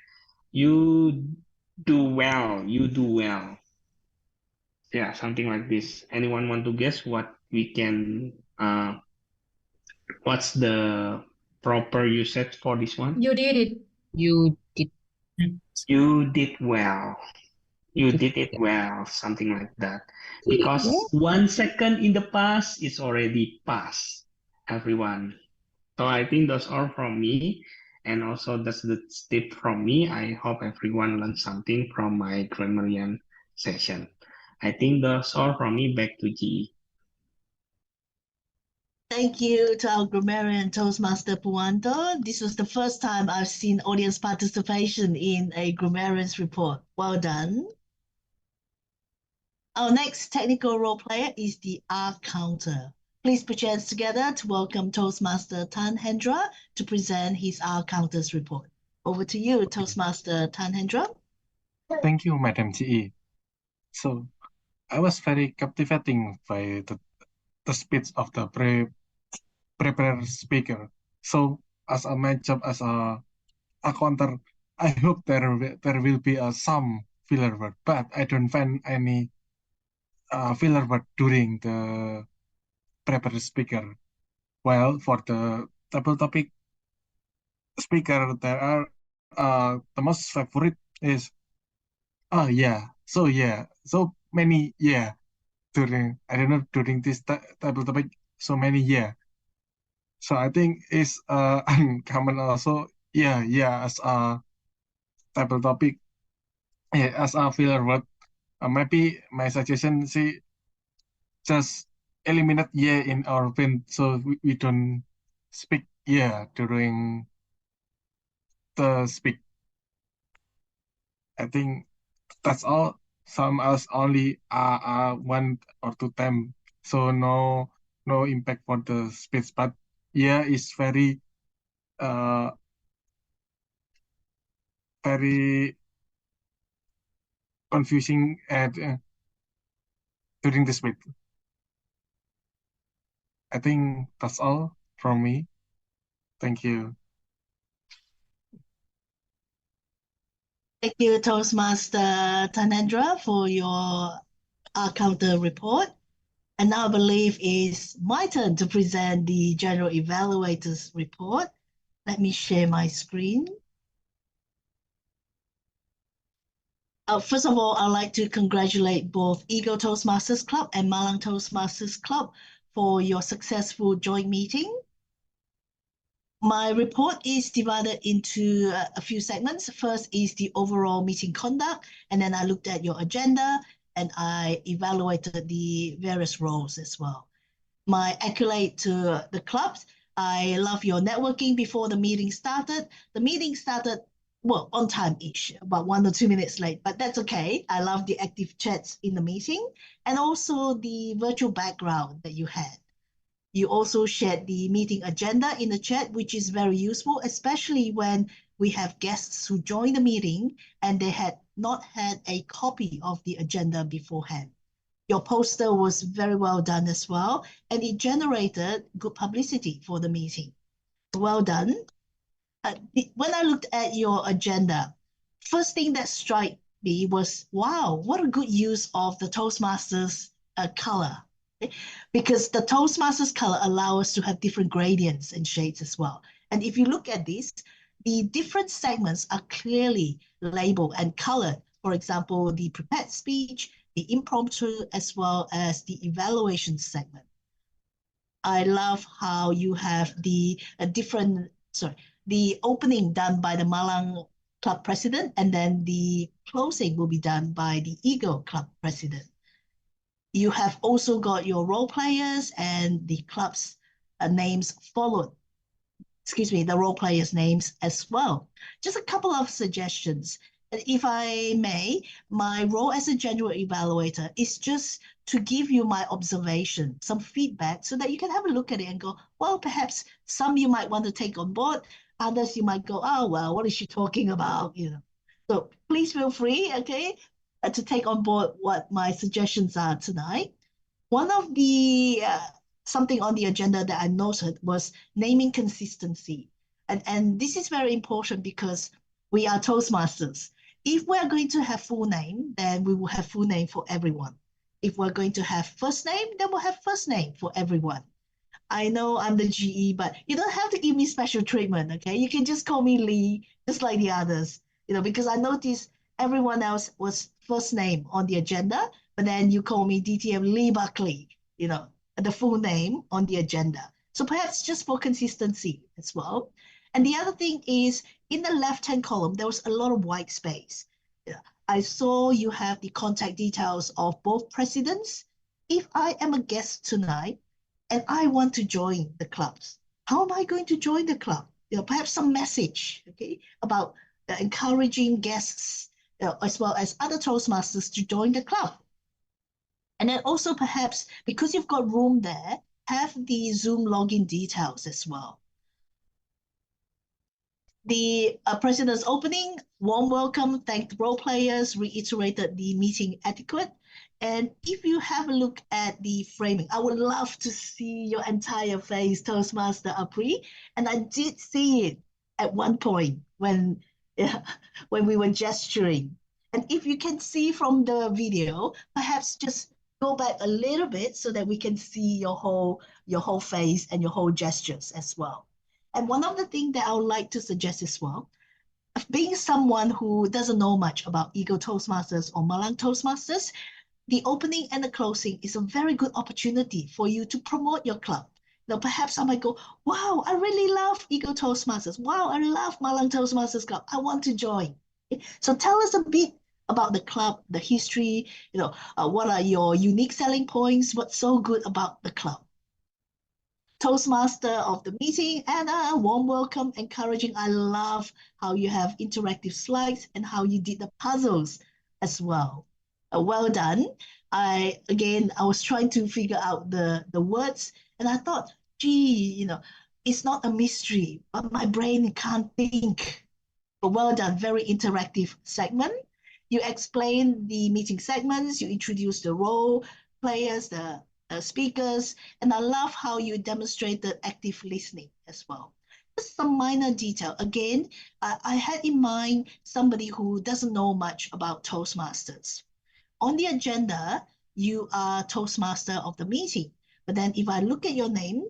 You do well. You do well. Yeah, something like this. Anyone want to guess what we can what's the proper usage for this one? You did it. You did. You did well. You did it well, something like that. Because 1 second in the past is already past, everyone. So I think those are from me. And also that's the tip from me. I hope everyone learned something from my grammarian session. I think that's all from me. Back to G. Thank you to our grammarian Toastmaster Puwanto. This was the first time I've seen audience participation in a grammarian's report. Well done. Our next technical role player is the R counter. Please put your hands together to welcome Toastmaster Tan Hendra to present his R counters report. Over to you, Toastmaster Tan Hendra. Thank you, Madam GE. So I was very captivating by the speech of the prepared speaker. So as a my job as a counter, I hope there will be some filler word, but I don't find any filler word during the prepared speaker. While for the table topic speaker, there are the most favorite is so many during I don't know during this table topic so many so I think it's uncommon also as a table topic as a filler word maybe my suggestion see just eliminate in our pen so we don't speak during the speak. I think that's all. Some us only one or two time, so no impact for the speech. But it's uh very confusing at during the speech. I think that's all from me. Thank you. Thank you, Toastmaster Tanendra, for your counter report. And now I believe it's my turn to present the General Evaluator's report. Let me share my screen. First of all, I'd like to congratulate both Eagle Toastmasters Club and Malang Toastmasters Club for your successful joint meeting. My report is divided into a few segments. First is the overall meeting conduct, and then I looked at your agenda and I evaluated the various roles as well. My accolade to the clubs, I love your networking before the meeting started. The meeting started, well, on time-ish, about 1 or 2 minutes late, but that's okay. I love the active chats in the meeting and also the virtual background that you had. You also shared the meeting agenda in the chat, which is very useful, especially when we have guests who join the meeting and they had not had a copy of the agenda beforehand. Your poster was very well done as well, and it generated good publicity for the meeting. Well done. When I looked at your agenda, first thing that struck me was, wow, what a good use of the Toastmasters color. Because the Toastmasters color allow us to have different gradients and shades as well. And if you look at this, the different segments are clearly labeled and colored. For example, the prepared speech, the impromptu, as well as the evaluation segment. I love how you have the the opening done by the Malang Club president, and then the closing will be done by the Eagle Club president. You have also got your role players and the club's names followed. Excuse me, the role players' names as well. Just a couple of suggestions. If I may, my role as a general evaluator is just to give you my observation, some feedback, so that you can have a look at it and go, well, perhaps some you might want to take on board, others you might go, oh, well, what is she talking about? So please feel free, okay, to take on board what my suggestions are tonight. One of the something on the agenda that I noted was naming consistency. And this is very important because we are Toastmasters. If we're going to have full name, then we will have full name for everyone. If we're going to have first name, then we'll have first name for everyone. I know I'm the GE, but you don't have to give me special treatment, okay? You can just call me Lee, just like the others, because I noticed everyone else was first name on the agenda, but then you call me DTM Lee Buckley, the full name on the agenda. So perhaps just for consistency as well. And the other thing is, in the left-hand column, there was a lot of white space. I saw you have the contact details of both presidents. If I am a guest tonight and I want to join the clubs, how am I going to join the club? Perhaps some message, okay, about encouraging guests as well as other Toastmasters to join the club. And then also perhaps, because you've got room there, have the Zoom login details as well. The president's opening, warm welcome, thanked role players, reiterated the meeting etiquette. And if you have a look at the framing, I would love to see your entire face, Toastmaster Apri. And I did see it at one point when we were gesturing. And if you can see from the video, perhaps just go back a little bit so that we can see your whole face and your whole gestures as well. And one of the things that I would like to suggest as well, being someone who doesn't know much about Eagle Toastmasters or Malang Toastmasters, the opening and the closing is a very good opportunity for you to promote your club. Perhaps I might go, wow, I really love Eagle Toastmasters. Wow, I love Malang Toastmasters Club. I want to join. So tell us a bit about the club, the history, what are your unique selling points, what's so good about the club. Toastmaster of the meeting, Anna, warm welcome, encouraging. I love how you have interactive slides and how you did the puzzles as well. Well done. I was trying to figure out the words and I thought, gee, it's not a mystery, but my brain can't think. But well done, very interactive segment. You explained the meeting segments, you introduced the role players, the speakers, and I love how you demonstrated active listening as well. Just some minor detail. Again, I had in mind somebody who doesn't know much about Toastmasters. On the agenda, you are Toastmaster of the meeting. But then if I look at your name,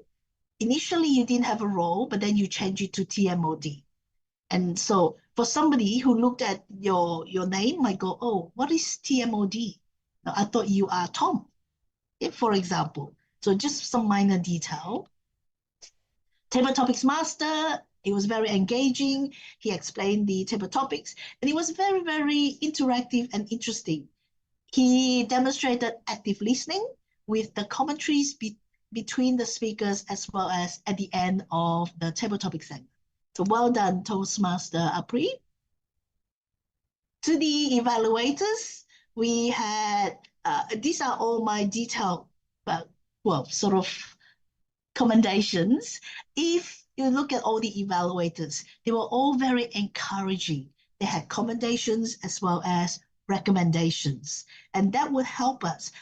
initially you didn't have a role, but then you change it to TMOD. And so for somebody who looked at your name might go, oh, what is TMOD? I thought you are Tom, for example. So just some minor detail. Table topics master, it was very engaging. He explained the table topics, and it was very, very interactive and interesting. He demonstrated active listening with the commentaries between the speakers as well as at the end of the table topic segment. So well done, Toastmaster Apri. To the evaluators, we had, these are all my detailed, sort of commendations. If you look at all the evaluators, they were all very encouraging. They had commendations as well as recommendations. And that would help us,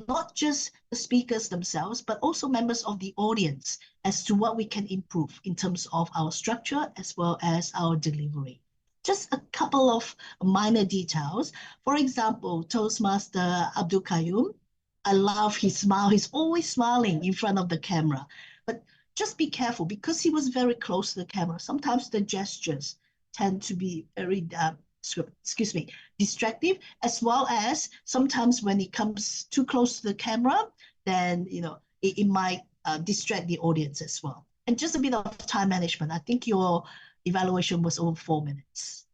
not just the speakers themselves, but also members of the audience as to what we can improve in terms of our structure as well as our delivery. Just a couple of minor details. For example, Toastmaster Abdul Qayyum, I love his smile. He's always smiling in front of the camera. But just be careful because he was very close to the camera. Sometimes the gestures tend to be very, distractive, as well as sometimes when it comes too close to the camera, then, it might distract the audience as well. And just a bit of time management. I think your evaluation was over 4 minutes.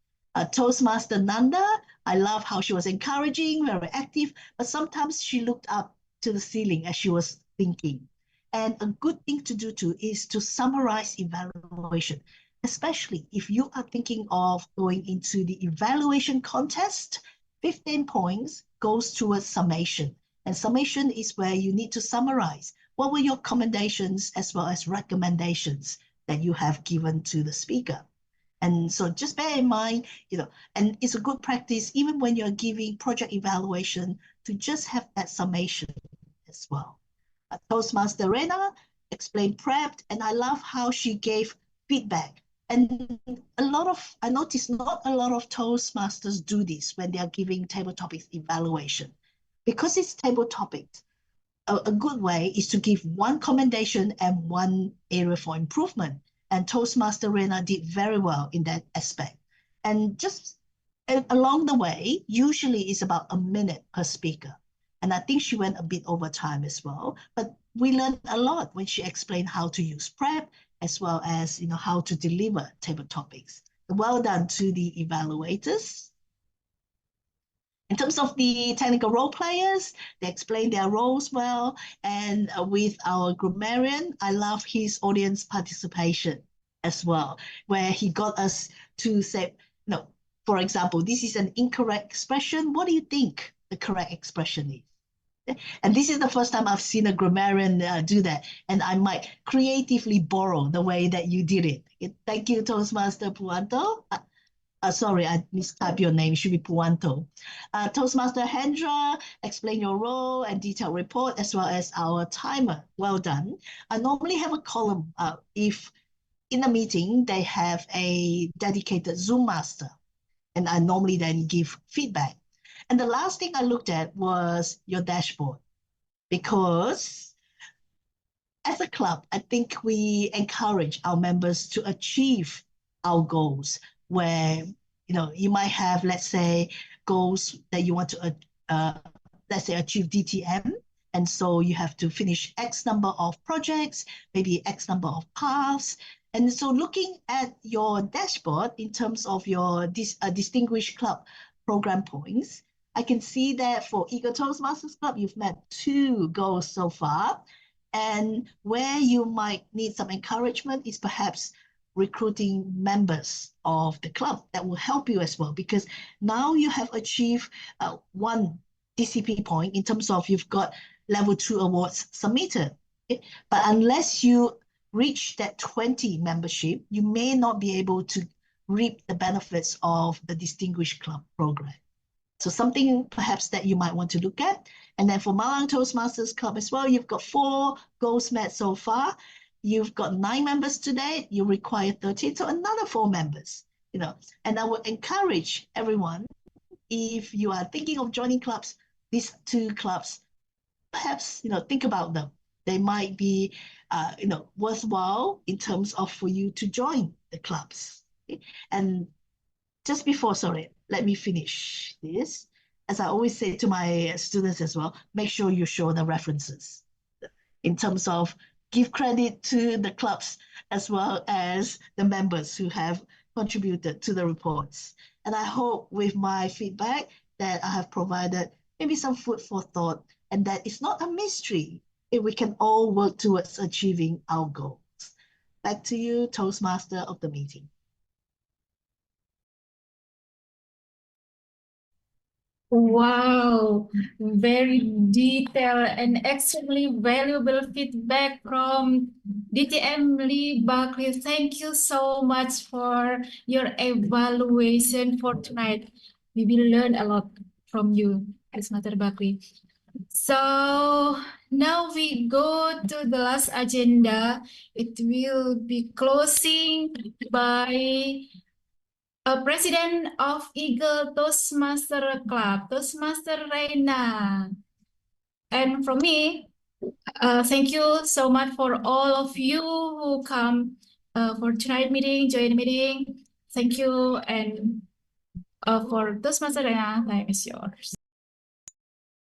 Toastmaster Nanda, I love how she was encouraging, very active, but sometimes she looked up to the ceiling as she was thinking. And a good thing to do too is to summarize evaluation, especially if you are thinking of going into the evaluation contest. 15 points goes towards summation. And summation is where you need to summarize what were your commendations as well as recommendations that you have given to the speaker. And so just bear in mind, and it's a good practice, even when you're giving project evaluation, to just have that summation as well. Toastmaster Rena explained prepped, and I love how she gave feedback. And I noticed not a lot of Toastmasters do this when they are giving table topics evaluation. Because it's table topics, a good way is to give one commendation and one area for improvement. And Toastmaster Rena did very well in that aspect. And just along the way, usually it's about a minute per speaker. And I think she went a bit over time as well. But we learned a lot when she explained how to use prep as well as how to deliver table topics. Well done to the evaluators. In terms of the technical role players, they explained their roles well. And with our grammarian, I love his audience participation as well, where he got us to say, no, for example, this is an incorrect expression. What do you think the correct expression is? And this is the first time I've seen a grammarian do that. And I might creatively borrow the way that you did it. Thank you, Toastmaster Puanto. Sorry, I mistyped your name. It should be Puanto. Toastmaster Hendra, explain your role and detailed report as well as our timer. Well done. I normally have a column if in a meeting they have a dedicated Zoom master, and I normally then give feedback. And the last thing I looked at was your dashboard, because as a club, I think we encourage our members to achieve our goals, where you might have, let's say, goals that you want to let's say achieve DTM, and so you have to finish X number of projects, maybe X number of paths. And so looking at your dashboard in terms of your distinguished club program points, I can see that for Eagle Toastmasters Club, you've met 2 goals so far. And where you might need some encouragement is perhaps recruiting members of the club that will help you as well, because now you have achieved 1 DCP point in terms of you've got level 2 awards submitted. Okay? But unless you reach that 20 membership, you may not be able to reap the benefits of the Distinguished Club program. So something perhaps that you might want to look at. And then for Malang Toastmasters Club as well, you've got 4 goals met so far. You've got 9 members today. You require 13, so another 4 members. And I would encourage everyone, if you are thinking of joining clubs, these 2 clubs, perhaps think about them. They might be worthwhile in terms of for you to join the clubs. Okay? And just before, sorry, let me finish this. As I always say to my students as well, make sure you show the references in terms of give credit to the clubs as well as the members who have contributed to the reports. And I hope with my feedback that I have provided maybe some food for thought and that it's not a mystery if we can all work towards achieving our goals. Back to you, Toastmaster of the meeting. Wow, very detailed and extremely valuable feedback from DTM Lee Bakri. Thank you so much for your evaluation for tonight. We will learn a lot from you, Mr. Bakri. So now we go to the last agenda. It will be closing by President of Eagle Toastmaster Club, Toastmaster Reina. And from me, thank you so much for all of you who come for tonight meeting, join the meeting. Thank you. And for Toastmaster Reina, time is yours.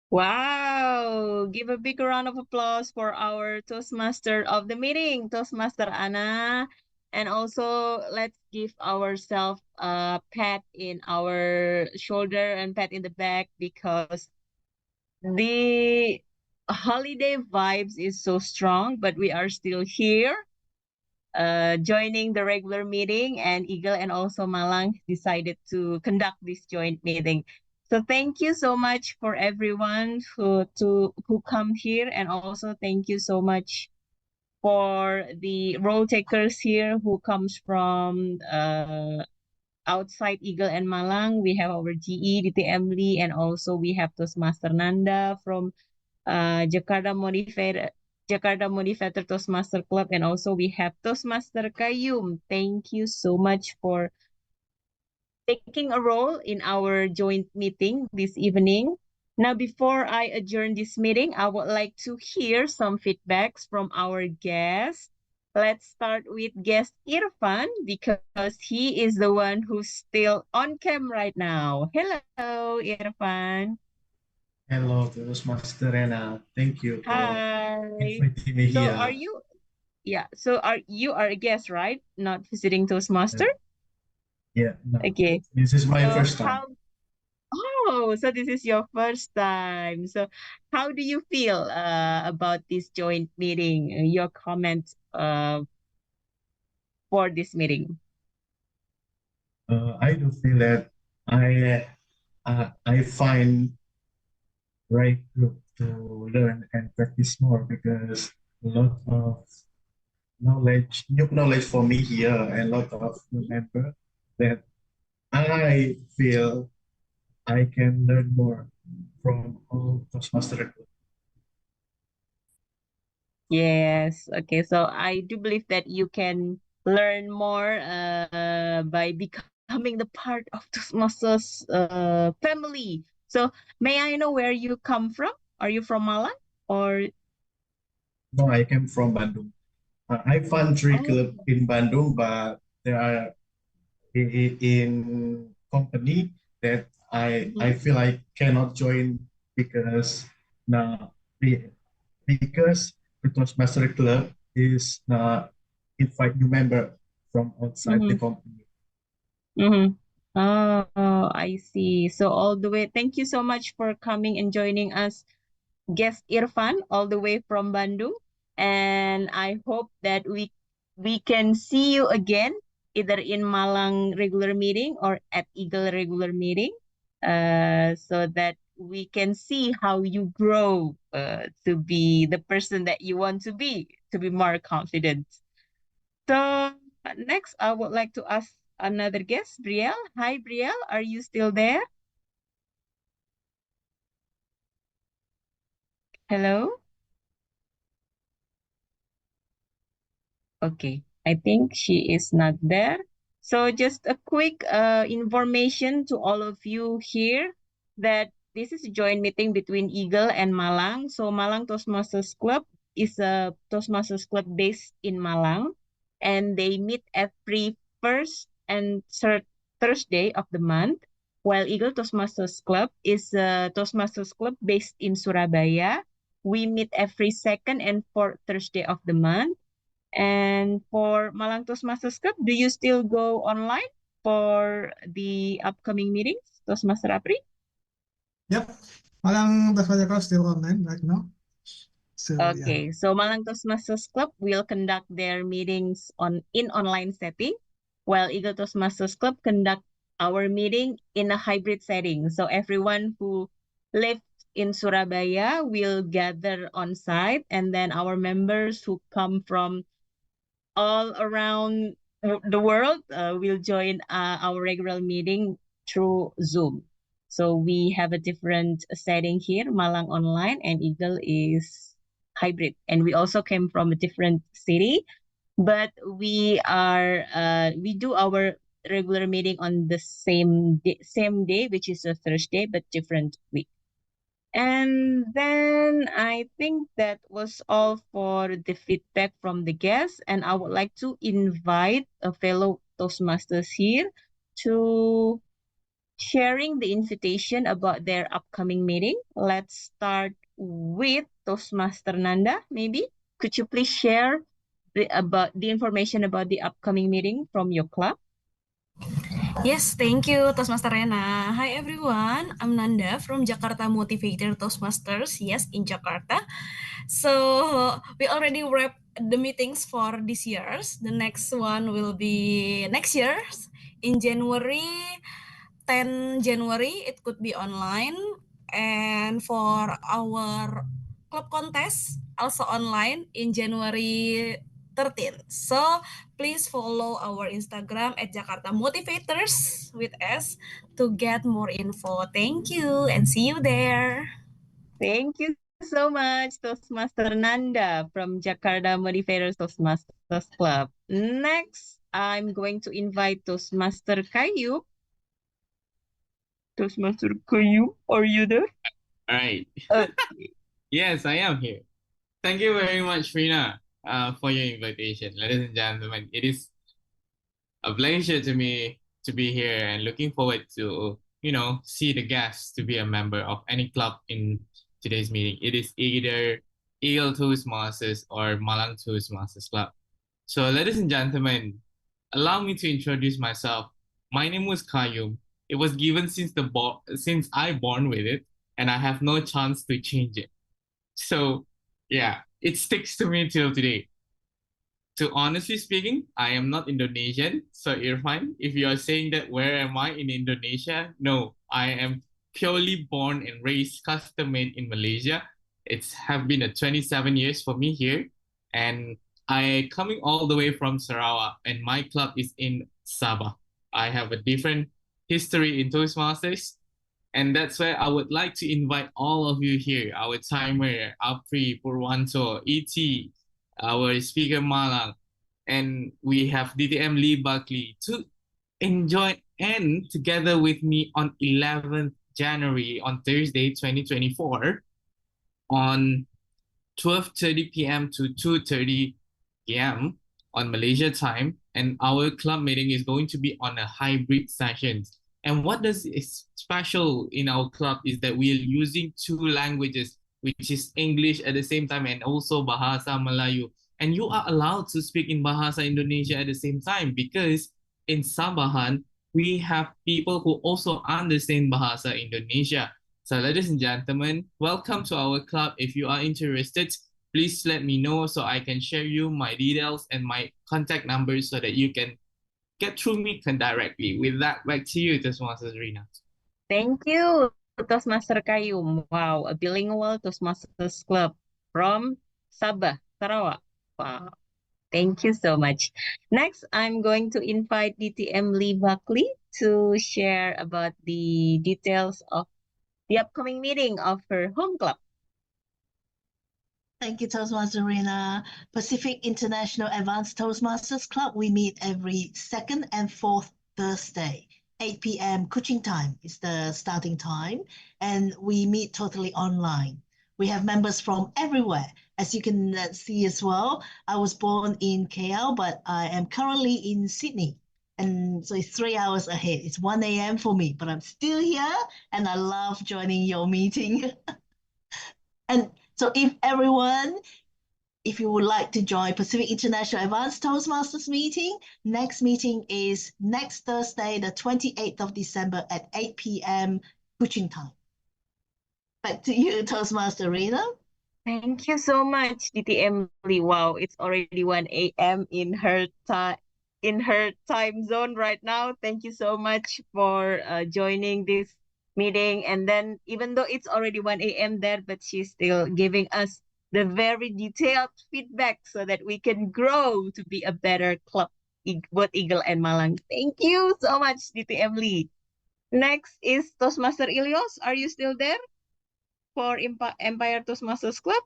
Wow! Give a big round of applause for our Toastmaster of the meeting, Toastmaster Anna. And also, let's give ourselves a pat in our shoulder and pat in the back because the holiday vibes is so strong, but we are still here joining the regular meeting, and Eagle and also Malang decided to conduct this joint meeting. So thank you so much for everyone who come here, and also thank you so much for the role takers here who comes from outside Eagle and Malang. We have our GE, DTM Lee, and also we have Toastmaster Nanda from Jakarta Motivator Toastmaster Club, and also we have Toastmaster Kayum. Thank you so much for taking a role in our joint meeting this evening. Now, before I adjourn this meeting, I would like to hear some feedbacks from our guests. Let's start with guest Irfan because he is the one who's still on cam right now. Hello, Irfan. Hello, Toastmaster Rena. Thank you for Hi. inviting me So here. are you, yeah, so are you are a guest, right? Not visiting Toastmaster? Yeah, no. Okay. This is my So first time. so this is your first time. So how do you feel about this joint meeting? Your comments for this meeting? I do feel that I find right group to learn and practice more because a lot of knowledge, new knowledge for me here, and a lot of new member that I feel I can learn more from all Toastmaster. Yes. Okay. So I do believe that you can learn more by becoming the part of Toastmasters family. So may I know where you come from? Are you from Malang or? No, I came from Bandung. I found three Oh. club in Bandung, but there are in company that I feel I cannot join because now because the Toastmaster Club is not invite new member from outside the company. Mm-hmm. Oh, I see. So all the way, thank you so much for coming and joining us, guest Irfan, all the way from Bandung. And I hope that we can see you again, either in Malang regular meeting or at Eagle regular meeting, so that we can see how you grow to be the person that you want to be more confident. So next, I would like to ask another guest, Brielle. Hi, Brielle. Are you still there? Hello? Okay, I think she is not there. So just a quick information to all of you here that this is a joint meeting between Eagle and Malang. So Malang Toastmasters Club is a Toastmasters Club based in Malang, and they meet every first and third Thursday of the month, while Eagle Toastmasters Club is a Toastmasters Club based in Surabaya. We meet every second and fourth Thursday of the month. And for Malang Toastmasters Club, do you still go online for the upcoming meetings, Toastmaster Apri? Yep, Malang Toastmaster Club still online right now. So yeah. Okay, so Malang Toastmasters Club will conduct their meetings in online setting, while Eagle Toastmasters Club conduct our meeting in a hybrid setting. So everyone who lives in Surabaya will gather on site, and then our members who come from all around the world will join our regular meeting through Zoom. So we have a different setting here, Malang online and Eagle is hybrid. And we also came from a different city, but we do our regular meeting on the same day, which is a Thursday, but different week. And then I think that was all for the feedback from the guests. And I would like to invite a fellow Toastmasters here to sharing the invitation about their upcoming meeting. Let's start with Toastmaster Nanda, maybe. Could you please share about the information about the upcoming meeting from your club? Yes, thank you, Toastmaster Rena. Hi, everyone. I'm Nanda from Jakarta Motivator Toastmasters. Yes, in Jakarta. So we already wrapped the meetings for this year's. The next one will be next year's in January. 10 January, it could be online. And for our club contest, also online in January 13th. So please follow our Instagram at Jakarta Motivators with us to get more info. Thank you and see you there. Thank you so much, Toastmaster Nanda from Jakarta Motivators Toastmasters Club. Next, I'm going to invite Toastmaster Kayu. Toastmaster Kayu, are you there? All right. Uh, Yes, I am here. Thank you very much, Rina, for your invitation. Ladies and gentlemen, it is a pleasure to me to be here and looking forward to, see the guests to be a member of any club in today's meeting. It is either Eagle Toastmasters or Malang Toastmasters Club. So, ladies and gentlemen, allow me to introduce myself. My name was Kayum. It was given since I born with it, and I have no chance to change it. So, yeah, it sticks to me till today. To honestly speaking, I am not Indonesian. So, Irfan, if you are saying that where am I in Indonesia? No, I am purely born and raised custom made in Malaysia. It's have been a 27 years for me here. And I coming all the way from Sarawak, and my club is in Sabah. I have a different history in Toastmasters. And that's why I would like to invite all of you here, our timer, Apri, Purwanto, ET, our speaker Malang, and we have DTM Lee Buckley to enjoy and together with me on 11th January on Thursday 2024 on 12:30 p.m. to 2:30 p.m. on Malaysia time, and our club meeting is going to be on a hybrid session. And what does is special in our club is that we are using two languages, which is English at the same time and also Bahasa Melayu. And you are allowed to speak in Bahasa Indonesia at the same time because in Sabahan, we have people who also understand Bahasa Indonesia. So ladies and gentlemen, welcome to our club. If you are interested, please let me know so I can share you my details and my contact numbers so that you can get through me directly. With that, back to you, Toastmasters Rina. Thank you, Toastmaster Kayum. Wow, a bilingual Toastmasters Club from Sabah, Sarawak. Wow. Thank you so much. Next, I'm going to invite DTM Lee Buckley to share about the details of the upcoming meeting of her home club. Thank you, Toastmaster Rina. Pacific International Advanced Toastmasters Club, we meet every second and fourth Thursday. 8 p.m. Kuching time is the starting time, and we meet totally online. We have members from everywhere. As you can see as well, I was born in KL, but I am currently in Sydney. And so it's 3 hours ahead. It's 1 a.m. for me, but I'm still here and I love joining your meeting. And so if you would like to join Pacific International Advanced Toastmasters meeting, next meeting is next Thursday, the 28th of December at 8 p.m. Kuching time. Back to you, Toastmaster Rina. Thank you so much, DTM Lee. Wow, it's already 1 a.m. in her time zone right now. Thank you so much for joining this meeting. And then even though it's already 1 a.m. there, but she's still giving us the very detailed feedback so that we can grow to be a better club, both Eagle and Malang. Thank you so much, DTM Lee. Next is Toastmaster Ilios. Are you still there for Empire Toastmasters Club?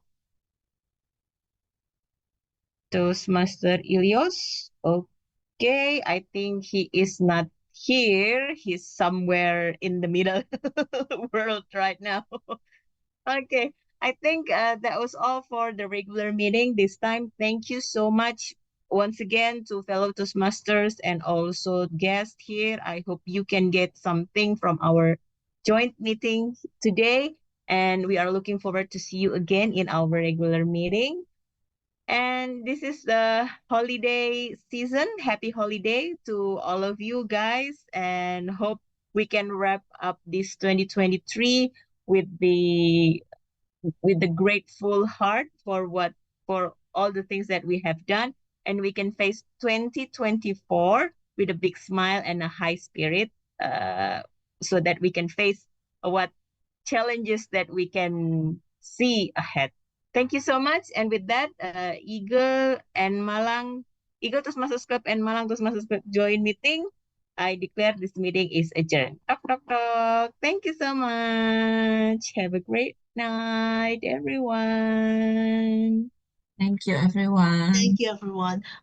Toastmaster Ilios. Okay, I think he is not here. He's somewhere in the middle world right now. Okay, I think that was all for the regular meeting this time. Thank you so much once again to fellow Toastmasters and also guests here. I hope you can get something from our joint meeting today. And we are looking forward to see you again in our regular meeting. And this is the holiday season. Happy holiday to all of you guys, and hope we can wrap up this 2023 with the grateful heart for all the things that we have done, and we can face 2024 with a big smile and a high spirit, so that we can face what challenges that we can see ahead. Thank you so much. And with that, Eagle Toastmasters Club and Malang Toastmasters Club joint meeting, I declare this meeting is adjourned. Talk, talk, talk. Thank you so much. Have a great night, everyone. Thank you, everyone. Thank you, everyone.